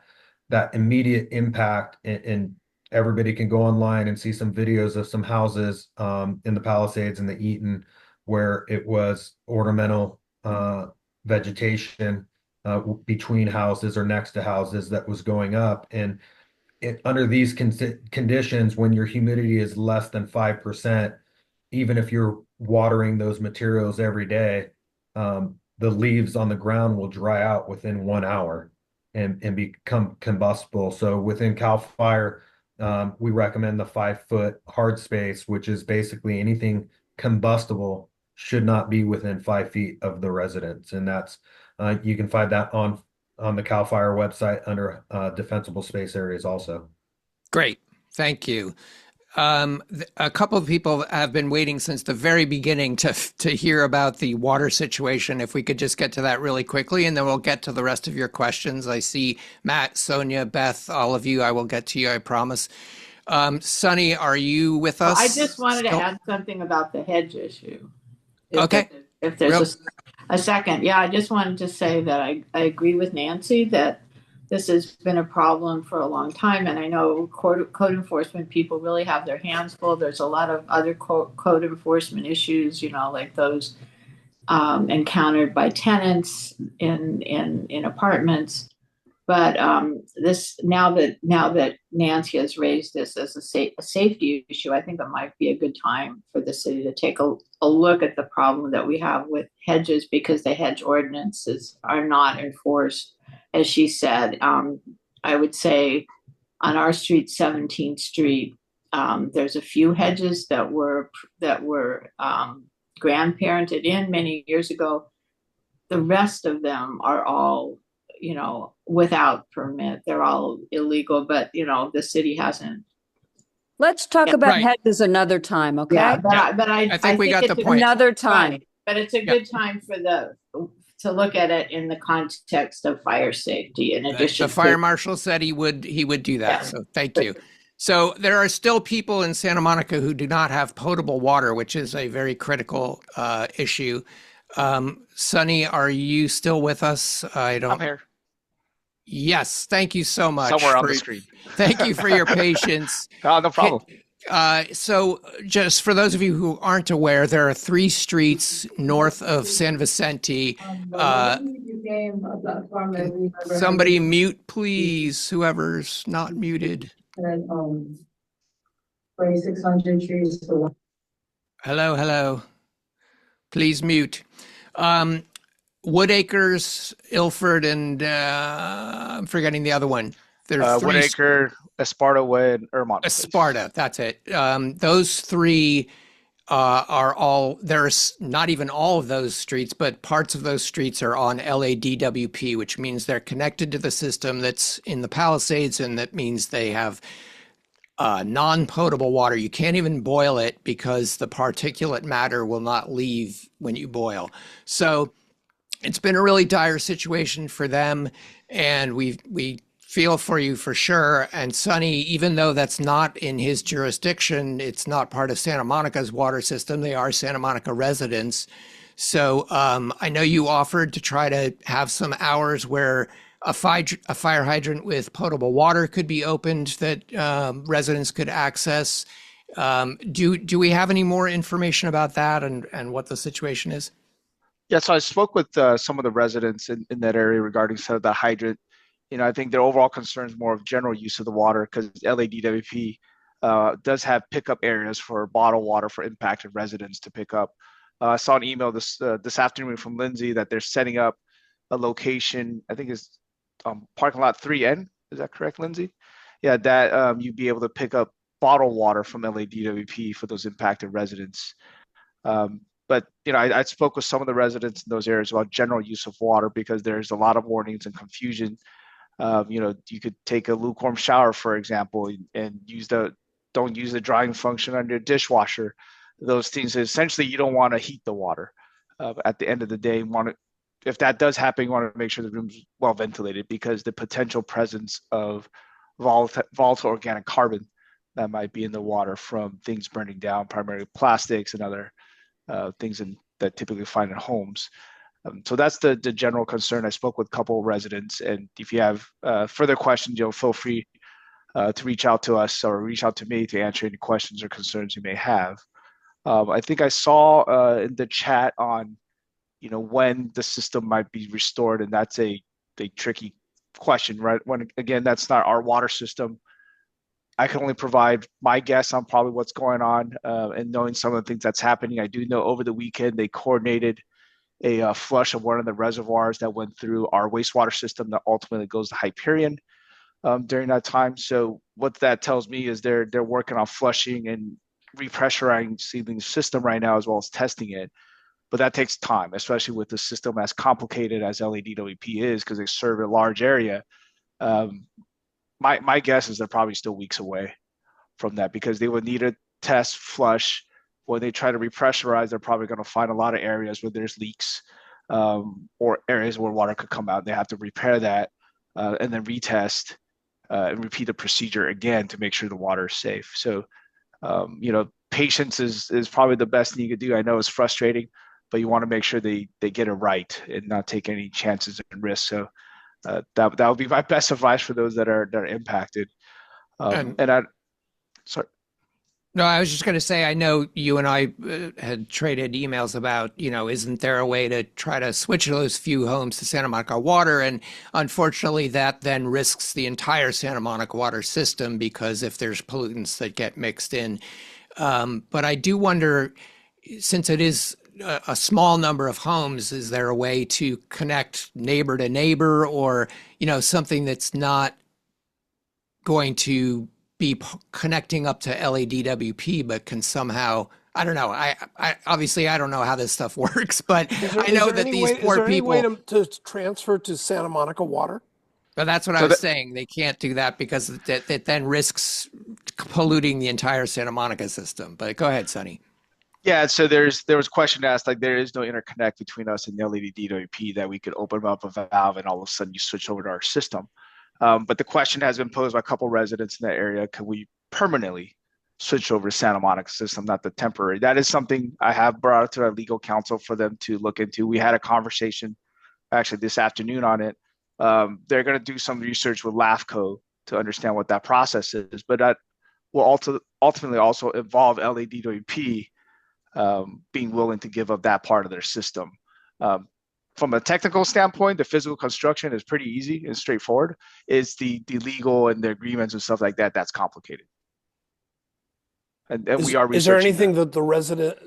immediate impact, and everybody can go online and see some videos of some houses in the Palisades and the Eaton where it was ornamental vegetation between houses or next to houses that was going up. And under these conditions, when your humidity is less than 5%, even if you're watering those materials every day, the leaves on the ground will dry out within 1 hour and become combustible. So within CAL FIRE, we recommend the 5-foot hard space, which is basically anything combustible should not be within 5 feet of the residence. And that's you can find that on the CAL FIRE website under defensible space areas also. Great. Thank you. A couple of people have been waiting since the very beginning to hear about the water situation. If we could just get to that really quickly, and then we'll get to the rest of your questions. I see Matt, Sonia, Beth, all of you. I will get to you, I promise. Sunny, are you with us? I just wanted to add something about the hedge issue. If there's a second. Yeah, I just wanted to say that I agree with Nancy that this has been a problem for a long time. And I know code enforcement people really have their hands full. There's a lot of other code enforcement issues, like those encountered by tenants in apartments. But this now that Nancy has raised this as a safety issue, I think it might be a good time for the city to take a look at the problem that we have with hedges, because the hedge ordinances are not enforced. As she said, I would say on our street, 17th Street, there's a few hedges that were grandparented in many years ago. The rest of them are all, without permit. They're all illegal, but the city hasn't. Let's talk about hedges another time, okay? Yeah, but I think we got the point. Another time. Right. But it's a good time to look at it in the context of fire safety. In addition, the fire marshal said he would do that. Yeah. So thank you. So there are still people in Santa Monica who do not have potable water, which is a very critical issue. Sunny, are you still with us? I'm here. Yes, thank you so much. Somewhere on the screen. Thank you for your patience. No problem. So just for those of you who aren't aware, there are 3 streets north of San Vicente. Somebody mute, please, whoever's not muted. 2600 trees. Hello. Please mute. Woodacres, Ilford, and I'm forgetting the other one. Woodacre, Esparta, and Ermont. Esparta, that's it. Those 3 are all, there's not even all of those streets, but parts of those streets are on LADWP, which means they're connected to the system that's in the Palisades, and that means they have non-potable water. You can't even boil it because the particulate matter will not leave when you boil. So it's been a really dire situation for them, and we feel for you for sure. And Sunny, even though that's not in his jurisdiction, it's not part of Santa Monica's water system. They are Santa Monica residents. So I know you offered to try to have some hours where a fire hydrant with potable water could be opened that residents could access. Do we have any more information about that and what the situation is? Yeah, so I spoke with some of the residents in that area regarding sort of the hydrant. I think their overall concern is more of general use of the water, because LADWP does have pickup areas for bottled water for impacted residents to pick up. I saw an email this afternoon from Lindsay that they're setting up a location, I think is parking lot 3N. Is that correct, Lindsay? Yeah, that you'd be able to pick up bottled water from LADWP for those impacted residents. But I spoke with some of the residents in those areas about general use of water, because there's a lot of warnings and confusion. You could take a lukewarm shower, for example, and don't use the drying function on your dishwasher. those things. Essentially, you don't want to heat the water. At the end of the day, if that does happen, you want to make sure the room's well ventilated, because the potential presence of volatile organic carbon that might be in the water from things burning down, primarily plastics and other things that typically find in homes. So that's the general concern. I spoke with a couple of residents, and if you have further questions, feel free to reach out to us or reach out to me to answer any questions or concerns you may have. I think I saw in the chat on, when the system might be restored, and that's a tricky question, right? When again, that's not our water system. I can only provide my guess on probably what's going on, and knowing some of the things that's happening. I do know over the weekend they coordinated a flush of one of the reservoirs that went through our wastewater system that ultimately goes to Hyperion during that time. So what that tells me is they're working on flushing and repressurizing the system right now, as well as testing it. But that takes time, especially with the system as complicated as LADWP is, because they serve a large area. My guess is they're probably still weeks away from that, because they would need a test flush. When they try to repressurize, they're probably going to find a lot of areas where there's leaks, or areas where water could come out. They have to repair that and then retest and repeat the procedure again to make sure the water is safe. So, patience is probably the best thing you could do. I know it's frustrating, but you want to make sure they get it right and not take any chances and risks. So that would be my best advice for those that are impacted. Sorry. No, I was just going to say, I know you and I had traded emails about, isn't there a way to try to switch those few homes to Santa Monica Water? And unfortunately, that then risks the entire Santa Monica Water system, because if there's pollutants that get mixed in. But I do wonder, since it is a small number of homes, is there a way to connect neighbor to neighbor, or, something that's not going to be connecting up to LADWP, but can somehow, I don't know. I obviously I don't know how this stuff works, but I know that these poor people. Is there any way to transfer to Santa Monica Water? But that's what I was saying. They can't do that because it then risks polluting the entire Santa Monica system. But go ahead, Sonny. Yeah, so there was a question asked, like, there is no interconnect between us and the LADWP that we could open up a valve and all of a sudden you switch over to our system. But the question has been posed by a couple residents in that area: can we permanently switch over to Santa Monica system, not the temporary? That is something I have brought up to our legal counsel for them to look into. We had a conversation actually this afternoon on it. They're going to do some research with LAFCO to understand what that process is, but that will ultimately also involve LADWP being willing to give up that part of their system. From a technical standpoint, the physical construction is pretty easy and straightforward. It's the legal and the agreements and stuff like that that's complicated. And we are researching. Is there anything that the resident,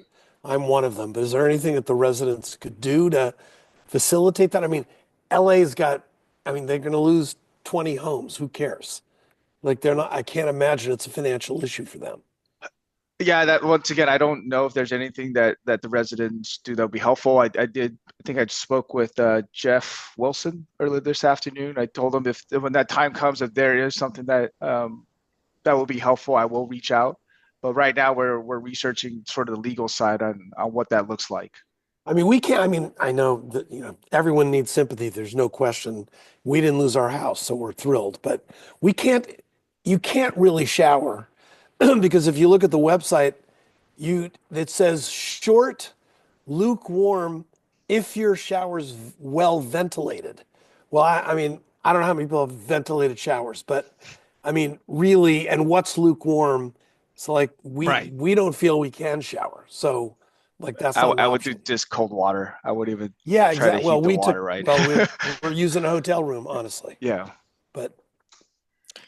I'm one of them, but is there anything that the residents could do to facilitate that? I mean, LA's got, they're going to lose 20 homes. Who cares? Like, I can't imagine it's a financial issue for them. Yeah, that once again, I don't know if there's anything that the residents do that would be helpful. I think I spoke with Jeff Wilson earlier this afternoon. I told him if when that time comes, if there is something that will be helpful, I will reach out. But right now we're researching sort of the legal side on what that looks like. We can't, I know that, everyone needs sympathy. There's no question. We didn't lose our house, so we're thrilled, but you can't really shower because if you look at the website, it says short, lukewarm, if your shower's well ventilated. Well, I don't know how many people have ventilated showers, but really, and what's lukewarm? So like we don't feel we can shower. So like that's not I would do just cold water. I would even try to exactly. Well, heat the water, right? Well, we're using a hotel room, honestly. Yeah. But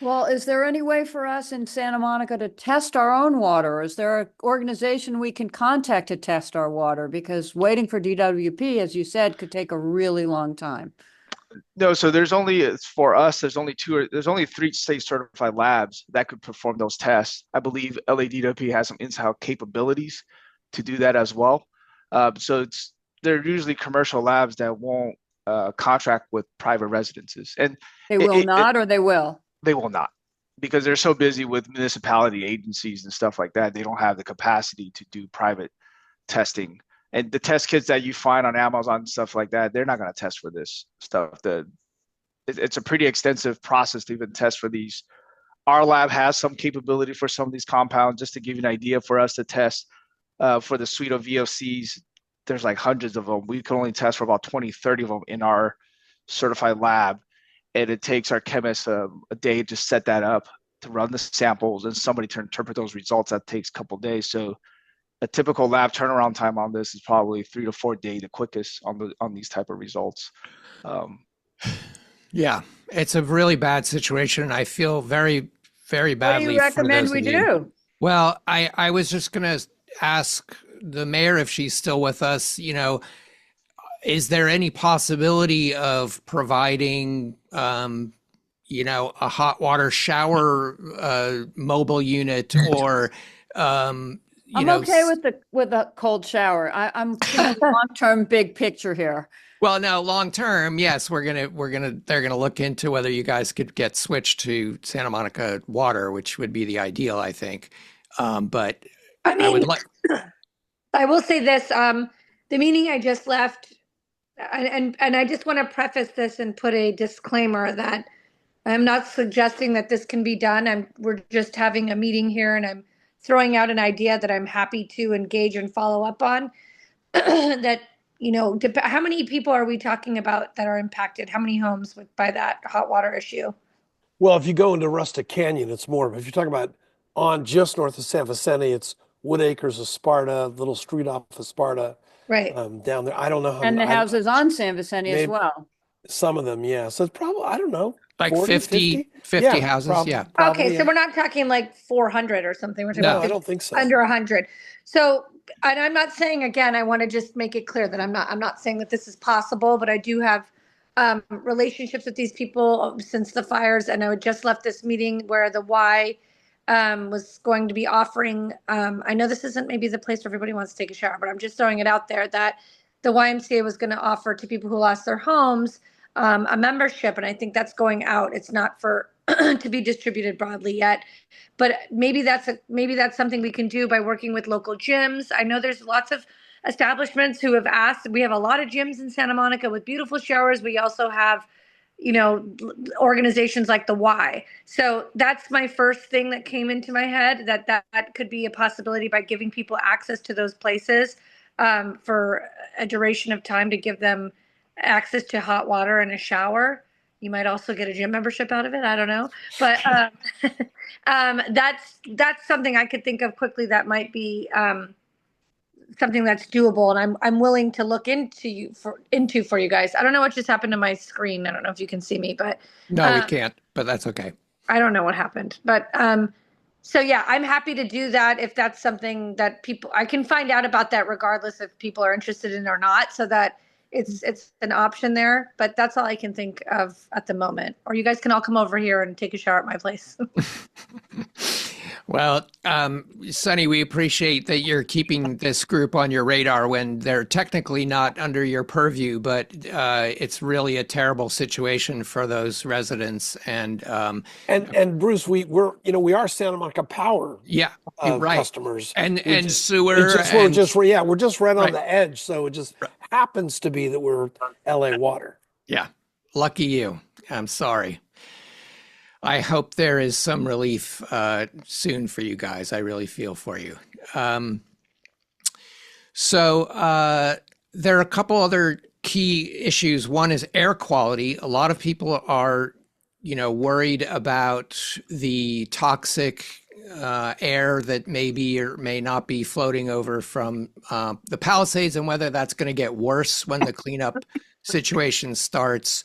well, is there any way for us in Santa Monica to test our own water? Is there an organization we can contact to test our water? Because waiting for DWP, as you said, could take a really long time. No, so there's only 3 state certified labs that could perform those tests. I believe LADWP has some in-house capabilities to do that as well. So they're usually commercial labs that won't contract with private residences, and they will not. They will because they're so busy with municipality agencies and stuff like that, they don't have the capacity to do private testing. And the test kits that you find on Amazon and stuff like that, they're not going to test for this stuff. It's a pretty extensive process to even test for these. Our lab has some capability for some of these compounds. Just to give you an idea, for us to test for the suite of VOCs, there's like hundreds of them. We can only test for about 20, 30 of them in our certified lab. And it takes our chemists a day to set that up, to run the samples, and somebody to interpret those results. That takes a couple of days. So a typical lab turnaround time on this is probably 3 to 4 days, the quickest on these type of results. Yeah, it's a really bad situation. I feel very, very badly. What do you recommend we do? Well, I was just going to ask the mayor if she's still with us. You know, is there any possibility of providing, you know, a hot water shower mobile unit, or I'm okay with a cold shower. I'm thinking long-term big picture here. Well, no, long term, yes, they're gonna look into whether you guys could get switched to Santa Monica water, which would be the ideal, I think. But I mean, I would like. I will say this: the meeting I just left, and I just want to preface this and put a disclaimer that I'm not suggesting that this can be done. We're just having a meeting here, and I'm throwing out an idea that I'm happy to engage and follow up on. That, you know, how many people are we talking about that are impacted? How many homes by that hot water issue? Well, if you go into Rustic Canyon, it's more. But if you're talking about on just north of San Vicente, it's Wood Acres of Sparta, little street off of Sparta. Right. Down there. I don't know how And the houses on San Vicente as well. Some of them, yeah. So it's probably, I don't know. Like 40, 50 yeah, houses, yeah. Probably, Okay, so we're not talking like 400 or something. We're talking No, about I don't think so. under 100. So, and I'm not saying, again, I want to just make it clear that I'm not saying that this is possible, but I do have relationships with these people since the fires, and I just left this meeting where the Y was going to be offering. I know this isn't maybe the place where everybody wants to take a shower, but I'm just throwing it out there that the YMCA was going to offer to people who lost their homes a membership, and I think that's going out. It's not for to be distributed broadly yet, but maybe that's something we can do by working with local gyms. I know there's lots of establishments who have asked. We have a lot of gyms in Santa Monica with beautiful showers. We also have, you know, organizations like the Y. So that's my first thing that came into my head, that could be a possibility by giving people access to those places for a duration of time, to give them access to hot water and a shower. You might also get a gym membership out of it. I don't know, but that's something I could think of quickly that might be something that's doable, and I'm willing to look into for you guys. I don't know what just happened to my screen. I don't know if you can see me, but No, we can't, but that's okay. I don't know what happened, but so yeah, I'm happy to do that if that's something that I can find out about that regardless if people are interested in it or not, so that it's an option there. But that's all I can think of at the moment. Or you guys can all come over here and take a shower at my place. Well, Sonny, we appreciate that you're keeping this group on your radar when they're technically not under your purview, but it's really a terrible situation for those residents. And Bruce, we are Santa Monica Power, right, customers, and sewer. We're just right on the edge, so it just happens to be that we're LA Water. Yeah, lucky you. I'm sorry. I hope there is some relief soon for you guys. I really feel for you. So there are a couple other key issues. One is air quality. A lot of people are, worried about the toxic air that may be or may not be floating over from the Palisades, and whether that's going to get worse when the cleanup situation starts.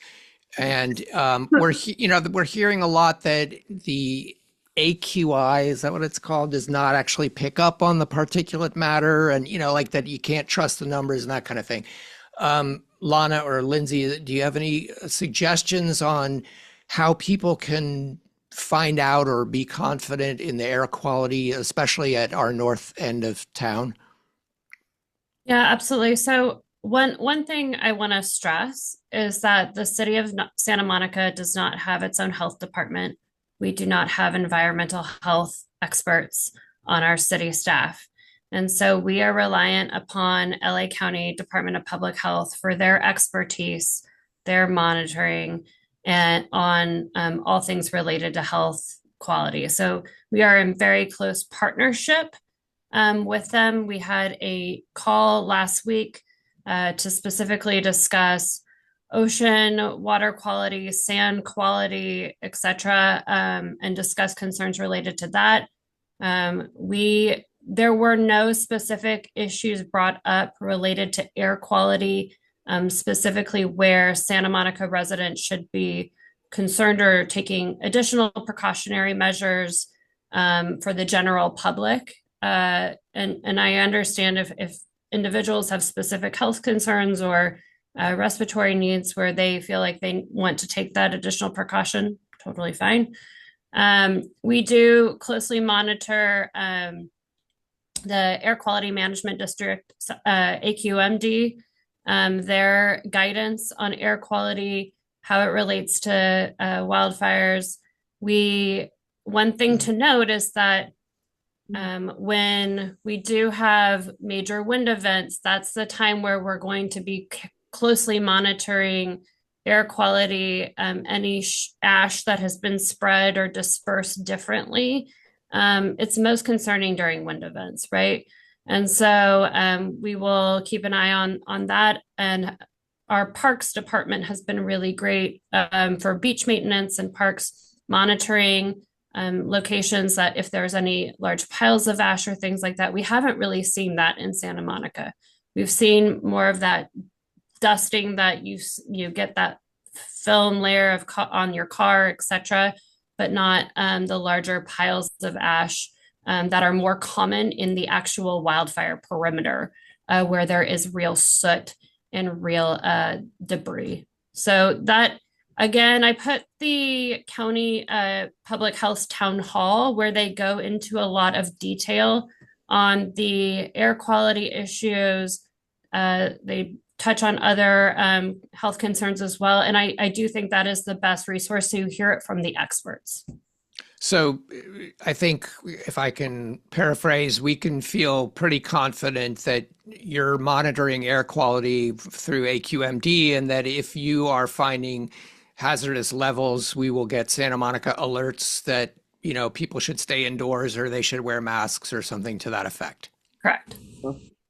And we're hearing a lot that the AQI, is that what it's called, does not actually pick up on the particulate matter, and like that you can't trust the numbers and that kind of thing. Lana or Lindsay, do you have any suggestions on how people can find out or be confident in the air quality, especially at our north end of town? Yeah, absolutely. So one thing I want to stress is that the city of Santa Monica does not have its own health department. we do not have environmental health experts on our city staff. And so we are reliant upon LA County Department of Public Health for their expertise, their monitoring, and on all things related to health quality. So we are in very close partnership with them. We had a call last week to specifically discuss ocean water quality, sand quality, etc., and discuss concerns related to that. There were no specific issues brought up related to air quality, specifically where Santa Monica residents should be concerned or taking additional precautionary measures for the general public. And I understand if individuals have specific health concerns or respiratory needs where they feel like they want to take that additional precaution, totally fine. We do closely monitor the Air Quality Management District, AQMD, their guidance on air quality, how it relates to wildfires. One thing to note is that when we do have major wind events, that's the time where we're going to be closely monitoring air quality, any ash that has been spread or dispersed differently. It's most concerning during wind events, right? And so we will keep an eye on that. And our parks department has been really great for beach maintenance and parks monitoring locations that if there's any large piles of ash or things like that. We haven't really seen that in Santa Monica. We've seen more of that dusting that you get that film layer of on your car, etc., but not the larger piles of ash that are more common in the actual wildfire perimeter, where there is real soot and real debris. So that, again, I put the county public health town hall where they go into a lot of detail on the air quality issues. They touch on other health concerns as well. And I do think that is the best resource to hear it from the experts. So I think if I can paraphrase, we can feel pretty confident that you're monitoring air quality through AQMD, and that if you are finding hazardous levels, we will get Santa Monica alerts that, people should stay indoors or they should wear masks or something to that effect. Correct.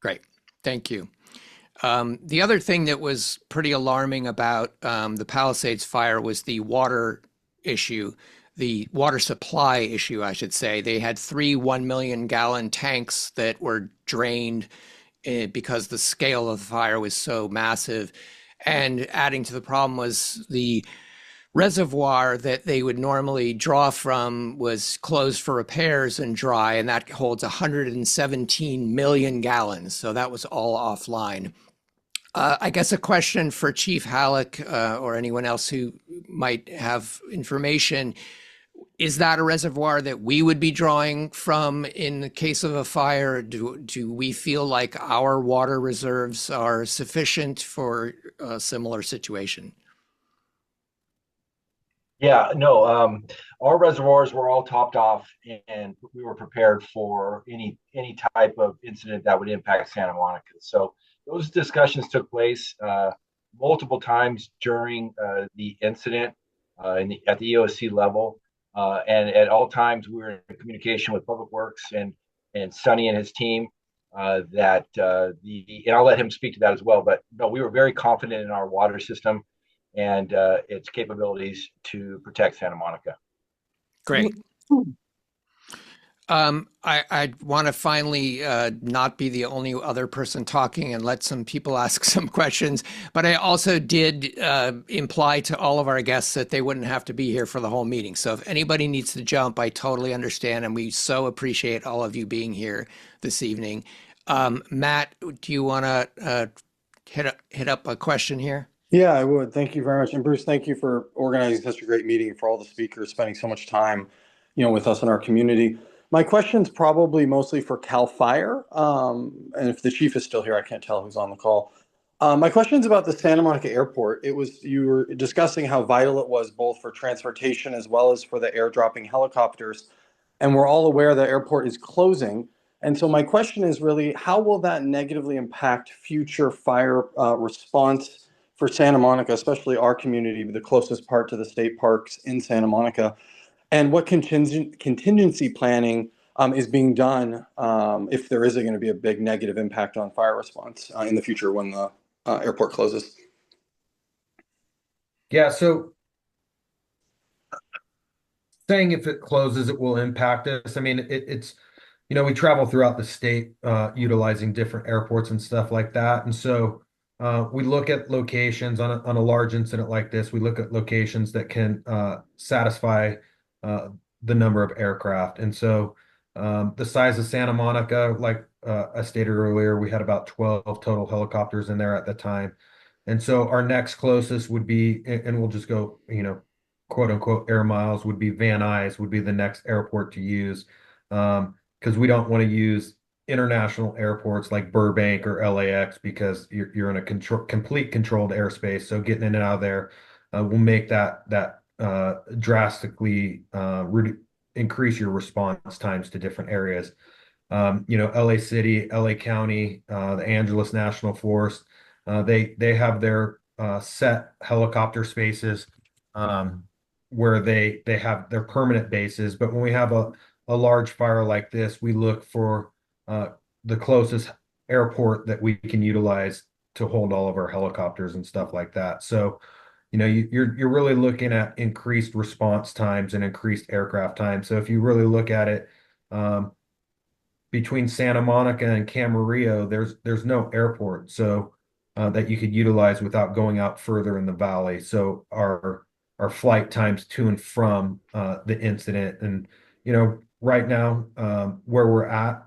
Great. Thank you. The other thing that was pretty alarming about the Palisades fire was the water issue, the water supply issue, I should say. They had 3 1 million gallon tanks that were drained because the scale of the fire was so massive. And adding to the problem was the reservoir that they would normally draw from was closed for repairs and dry, and that holds 117 million gallons. So that was all offline. I guess a question for Chief Halleck or anyone else who might have information. Is that a reservoir that we would be drawing from in the case of a fire? Do we feel like our water reserves are sufficient for a similar situation? Yeah, no, our reservoirs were all topped off and we were prepared for any type of incident that would impact Santa Monica. So those discussions took place multiple times during the incident at the EOC level. And at all times, we were in communication with Public Works and Sonny and his team. And I'll let him speak to that as well. But no, we were very confident in our water system and its capabilities to protect Santa Monica. Great. I want to finally not be the only other person talking and let some people ask some questions, but I also did imply to all of our guests that they wouldn't have to be here for the whole meeting. So if anybody needs to jump, I totally understand, and we so appreciate all of you being here this evening. Matt, do you want to hit up a question here? Yeah, I would. Thank you very much. And Bruce, thank you for organizing such a great meeting, for all the speakers spending so much time, with us in our community. My question's probably mostly for CAL FIRE. And if the chief is still here, I can't tell who's on the call. My question is about the Santa Monica Airport. You were discussing how vital it was both for transportation as well as for the airdropping helicopters. And we're all aware the airport is closing. And so my question is really, how will that negatively impact future fire response for Santa Monica, especially our community, the closest part to the state parks in Santa Monica? And what contingency planning is being done if there is going to be a big negative impact on fire response in the future when the airport closes? Yeah, so saying if it closes, it will impact us. I mean, it's, we travel throughout the state utilizing different airports and stuff like that. And so we look at locations on a large incident like this. We look at locations that can satisfy the number of aircraft. And so the size of Santa Monica, like I stated earlier, we had about 12 total helicopters in there at the time. And so our next closest would be, and we'll just go, quote unquote, air miles, would be Van Nuys would be the next airport to use. Because we don't want to use international airports like Burbank or LAX because you're in a complete controlled airspace. So getting in and out of there will make that drastically increase your response times to different areas. LA City, LA County, the Angeles National Forest, they have their set helicopter spaces where they have their permanent bases. But when we have a large fire like this, we look for the closest airport that we can utilize to hold all of our helicopters and stuff like that. So, you're really looking at increased response times and increased aircraft time. So if you really look at it, between Santa Monica and Camarillo, there's no airport so that you could utilize without going out further in the valley. So our flight times to and from the incident, and right now where we're at,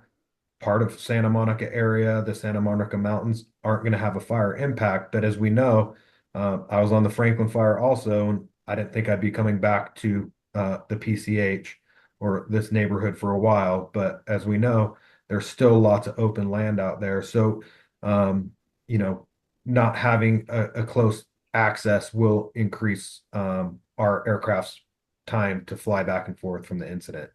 part of Santa Monica area, the Santa Monica Mountains aren't going to have a fire impact. But as we know, I was on the Franklin fire also, and I didn't think I'd be coming back to the PCH or this neighborhood for a while. But as we know, there's still lots of open land out there. So, not having a close access will increase our aircraft's time to fly back and forth from the incident.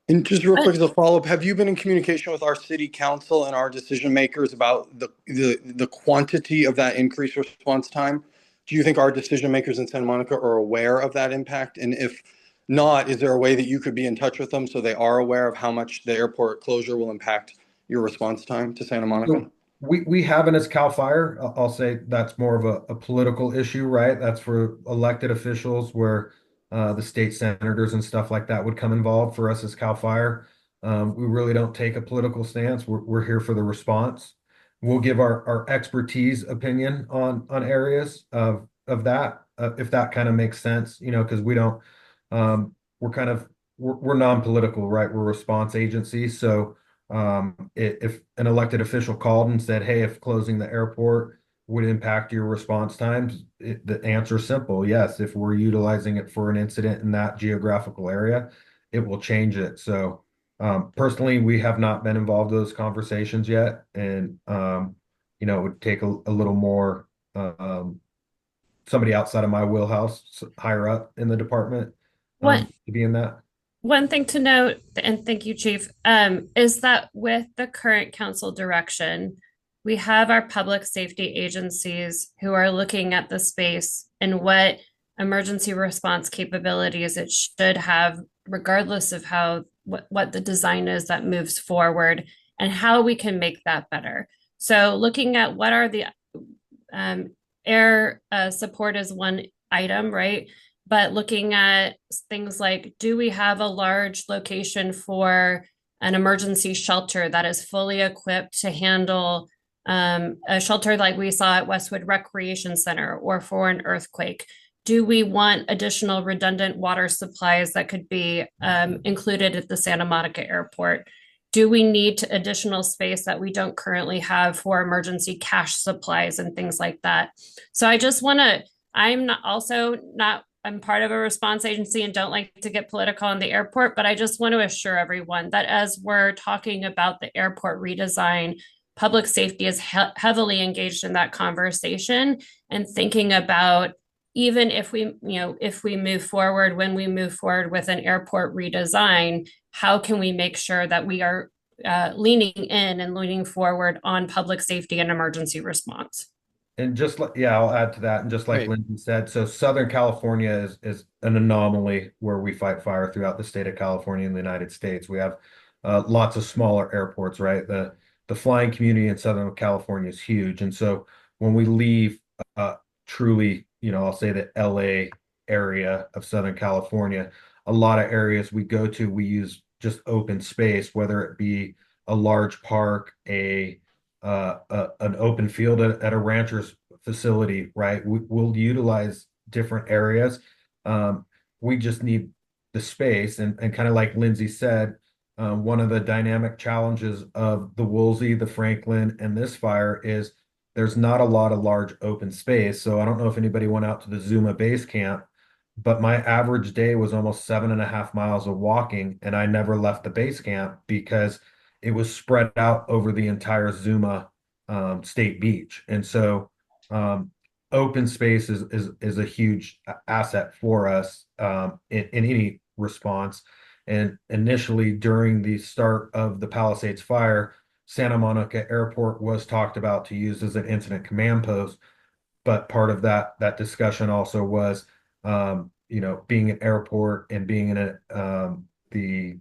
And just real quick as a follow-up, have you been in communication with our city council and our decision makers about the quantity of that increased response time? Do you think our decision makers in Santa Monica are aware of that impact? And if not, is there a way that you could be in touch with them so they are aware of how much the airport closure will impact your response time to Santa Monica? So we haven't as CAL FIRE. I'll say that's more of a political issue, right? That's for elected officials where the state senators and stuff like that would come involved. For us as CAL FIRE, we really don't take a political stance. We're here for the response. We'll give our expertise opinion on areas of that, if that kind of makes sense, because we don't, we're non-political, right? We're a response agency. So if an elected official called and said, hey, if closing the airport would impact your response times, the answer is simple. Yes, if we're utilizing it for an incident in that geographical area, it will change it. So personally, we have not been involved in those conversations yet. And, it would take a little more somebody outside of my wheelhouse, higher up in the department, to be in that. One thing to note, and thank you, Chief, is that with the current council direction, we have our public safety agencies who are looking at the space and what emergency response capabilities it should have, regardless of what the design is that moves forward and how we can make that better. So looking at what are the air support is one item, right? But looking at things like, do we have a large location for an emergency shelter that is fully equipped to handle a shelter like we saw at Westwood Recreation Center, or for an earthquake? Do we want additional redundant water supplies that could be included at the Santa Monica Airport? Do we need additional space that we don't currently have for emergency cash supplies and things like that? So I just want to, I'm part of a response agency and don't like to get political on the airport, but I just want to assure everyone that as we're talking about the airport redesign, public safety is heavily engaged in that conversation and thinking about even if we move forward, when we move forward with an airport redesign, how can we make sure that we are leaning in and leaning forward on public safety and emergency response? And just like, yeah, I'll add to that. And just like Lindsay said, so Southern California is an anomaly where we fight fire throughout the state of California in the United States. We have lots of smaller airports, right? The flying community in Southern California is huge. And so when we leave truly, I'll say the LA area of Southern California, a lot of areas we go to, we use just open space, whether it be a large park, an open field at a rancher's facility, right? We'll utilize different areas. We just need the space, and kind of like Lindsay said, one of the dynamic challenges of the Woolsey, the Franklin, and this fire is there's not a lot of large open space. So I don't know if anybody went out to the Zuma base camp, but my average day was almost 7.5 miles of walking, and I never left the base camp because it was spread out over the entire Zuma state beach. And so open space is a huge asset for us in any response. And initially, during the start of the Palisades fire, Santa Monica Airport was talked about to use as an incident command post. But part of that discussion also was, being an airport and being in the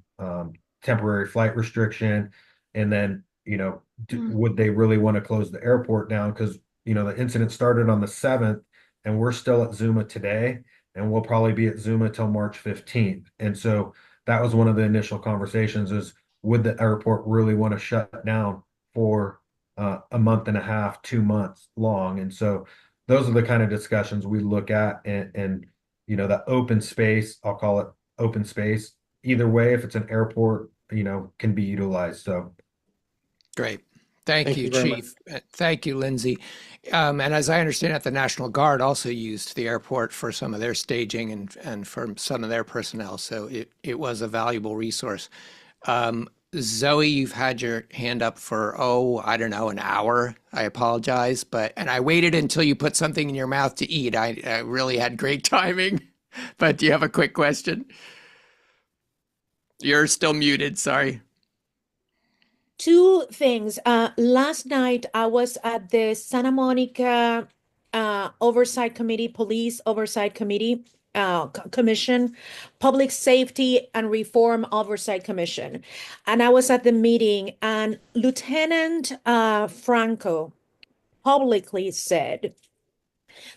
temporary flight restriction, and then would they really want to close the airport down? Because the incident started on the 7th, and we're still at Zuma today, and we'll probably be at Zuma till March 15th. And so that was one of the initial conversations: is would the airport really want to shut down for a month and a half, 2 months long? And so those are the kind of discussions we look at, and that open space, I'll call it open space. Either way, if it's an airport, can be utilized. So great. Thank you, very Chief. Thank you, Lindsay. And as I understand it, the National Guard also used the airport for some of their staging and for some of their personnel. So it was a valuable resource. Zoe, you've had your hand up for, I don't know, an hour. I apologize. And I waited until you put something in your mouth to eat. I really had great timing. But do you have a quick question? You're still muted. Sorry. Two things. Last night I was at the Santa Monica Oversight Committee, Police Oversight Committee, Commission, Public Safety and Reform Oversight Commission. And I was at the meeting, and Lieutenant Franco publicly said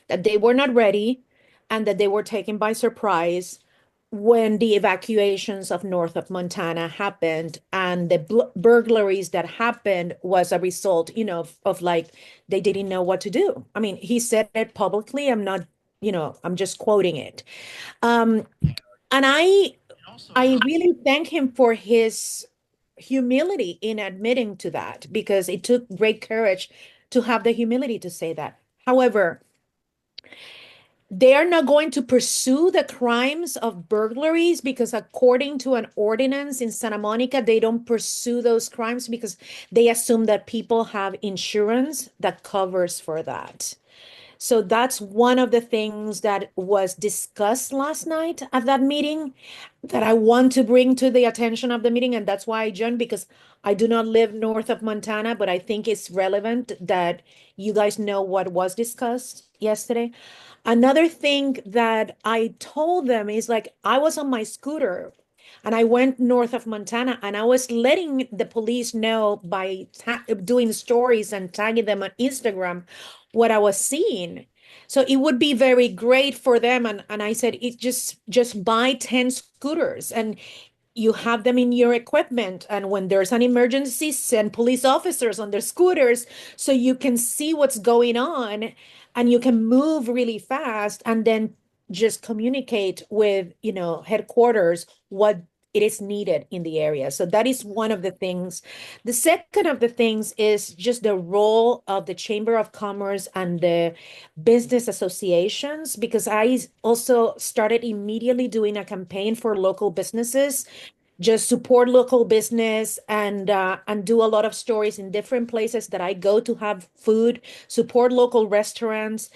that they were not ready and that they were taken by surprise when the evacuations of north of Montana happened, and the burglaries that happened was a result, of like, they didn't know what to do. I mean, he said it publicly. I'm not, I'm just quoting it. And I really thank him for his humility in admitting to that, because it took great courage to have the humility to say that. However, they are not going to pursue the crimes of burglaries because, according to an ordinance in Santa Monica, they don't pursue those crimes because they assume that people have insurance that covers for that. So that's one of the things that was discussed last night at that meeting that I want to bring to the attention of the meeting. And that's why I joined, because I do not live north of Montana, but I think it's relevant that you guys know what was discussed yesterday. Another thing that I told them is, like, I was on my scooter and I went north of Montana, and I was letting the police know by doing stories and tagging them on Instagram what I was seeing. So it would be very great for them. And I said, it just buy 10 scooters and you have them in your equipment. And when there's an emergency, send police officers on their scooters so you can see what's going on and you can move really fast, and then just communicate with, headquarters what it is needed in the area. So that is one of the things. The second of the things is just the role of the Chamber of Commerce and the business associations, because I also started immediately doing a campaign for local businesses just support local business and do a lot of stories in different places that I go to have food, support local restaurants.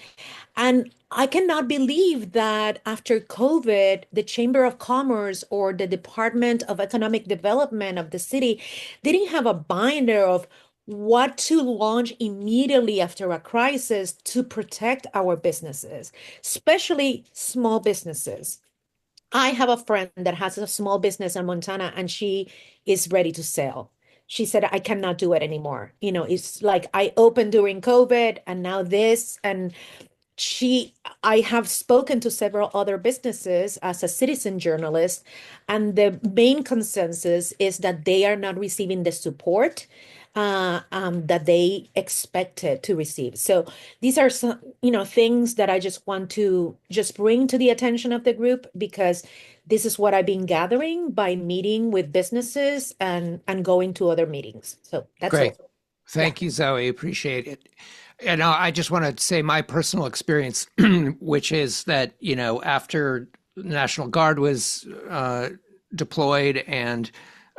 And I cannot believe that after COVID, the Chamber of Commerce or the Department of Economic Development of the city didn't have a binder of what to launch immediately after a crisis to protect our businesses, especially small businesses. I have a friend that has a small business in Montana and she is ready to sell. She said, I cannot do it anymore. You know, it's like I opened during COVID and now this. And I have spoken to several other businesses as a citizen journalist, and the main consensus is that they are not receiving the support that they expected to receive. So these are some, things that I just want to just bring to the attention of the group, because this is what I've been gathering by meeting with businesses and going to other meetings. So that's Great. all. Thank you, Zoe. Appreciate it. And I just want to say my personal experience, which is that, after the National Guard was deployed and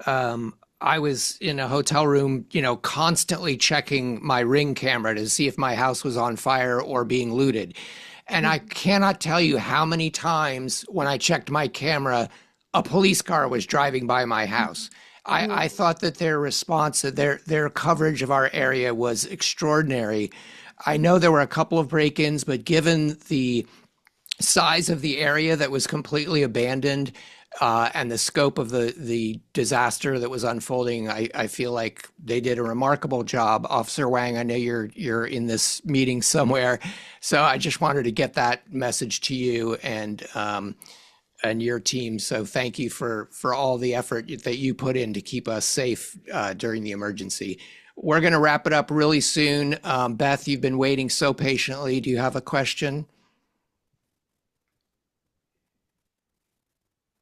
I was in a hotel room, constantly checking my Ring camera to see if my house was on fire or being looted. And I cannot tell you how many times when I checked my camera, a police car was driving by my house. I thought that their response, their coverage of our area was extraordinary. I know there were a couple of break-ins, but given the size of the area that was completely abandoned and the scope of the disaster that was unfolding, I feel like they did a remarkable job. Officer Wang, I know you're in this meeting somewhere, so I just wanted to get that message to you and your team. So thank you for all the effort that you put in to keep us safe during the emergency. We're going to wrap it up really soon. Beth, you've been waiting so patiently. Do you have a question?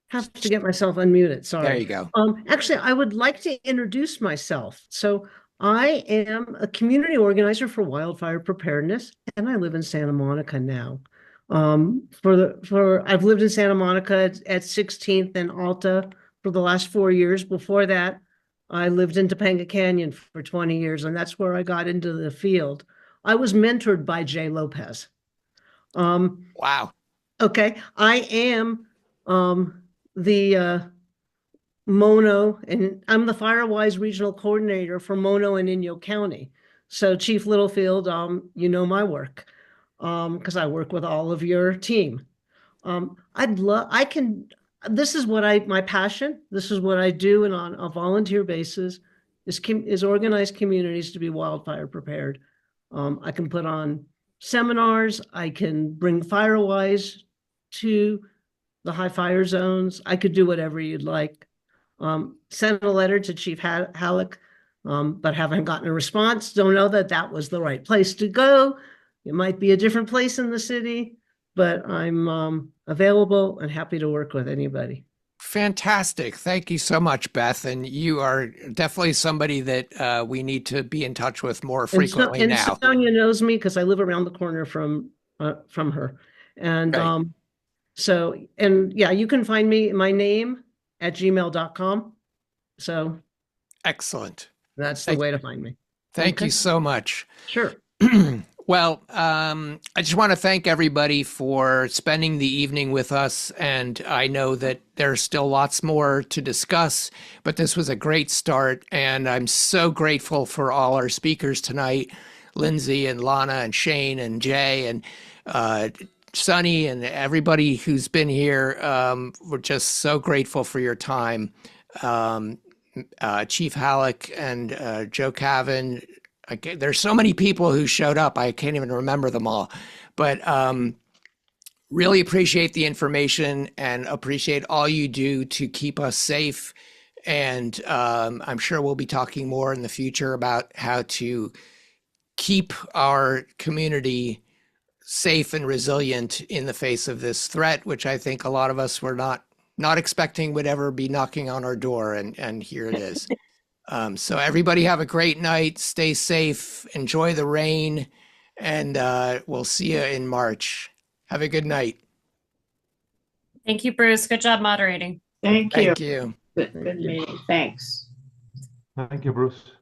Have to get myself unmuted. Sorry. There you go. Actually, I would like to introduce myself. So I am a community organizer for wildfire preparedness, and I live in Santa Monica now. I've lived in Santa Monica at 16th and Alta for the last 4 years. Before that, I lived in Topanga Canyon for 20 years, and that's where I got into the field. I was mentored by Jay Lopez. Wow. Okay. I am the Mono, and I'm the Firewise Regional Coordinator for Mono and Inyo County. So Chief Littlefield, you know my work, because I work with all of your team. This is my passion. This is what I do, and on a volunteer basis is organize communities to be wildfire prepared. I can put on seminars. I can bring Firewise to the high fire zones. I could do whatever you'd like. Sent a letter to Chief Halleck, but haven't gotten a response. Don't know that was the right place to go. It might be a different place in the city, but I'm available and happy to work with anybody. Fantastic. Thank you so much, Beth. And you are definitely somebody that we need to be in touch with more frequently now. Sonia knows me because I live around the corner from her. And right. Yeah, you can find me, my name at gmail.com. So excellent. That's the way to find me. Thank you so much. Sure. Well, I just want to thank everybody for spending the evening with us. And I know that there's still lots more to discuss, but this was a great start. And I'm so grateful for all our speakers tonight, Lindsay and Lana and Shane and Jay and Sunny and everybody who's been here. We're just so grateful for your time. Chief Halleck and Joe Cavan. There's so many people who showed up. I can't even remember them all, but really appreciate the information and appreciate all you do to keep us safe. And I'm sure we'll be talking more in the future about how to keep our community safe and resilient in the face of this threat, which I think a lot of us were not expecting would ever be knocking on our door. And here it is. So everybody have a great night. Stay safe. Enjoy the rain. And we'll see you in March. Have a good night. Thank you, Bruce. Good job moderating. Thank you. Thank you. Good meeting. Thanks. Thank you, Bruce.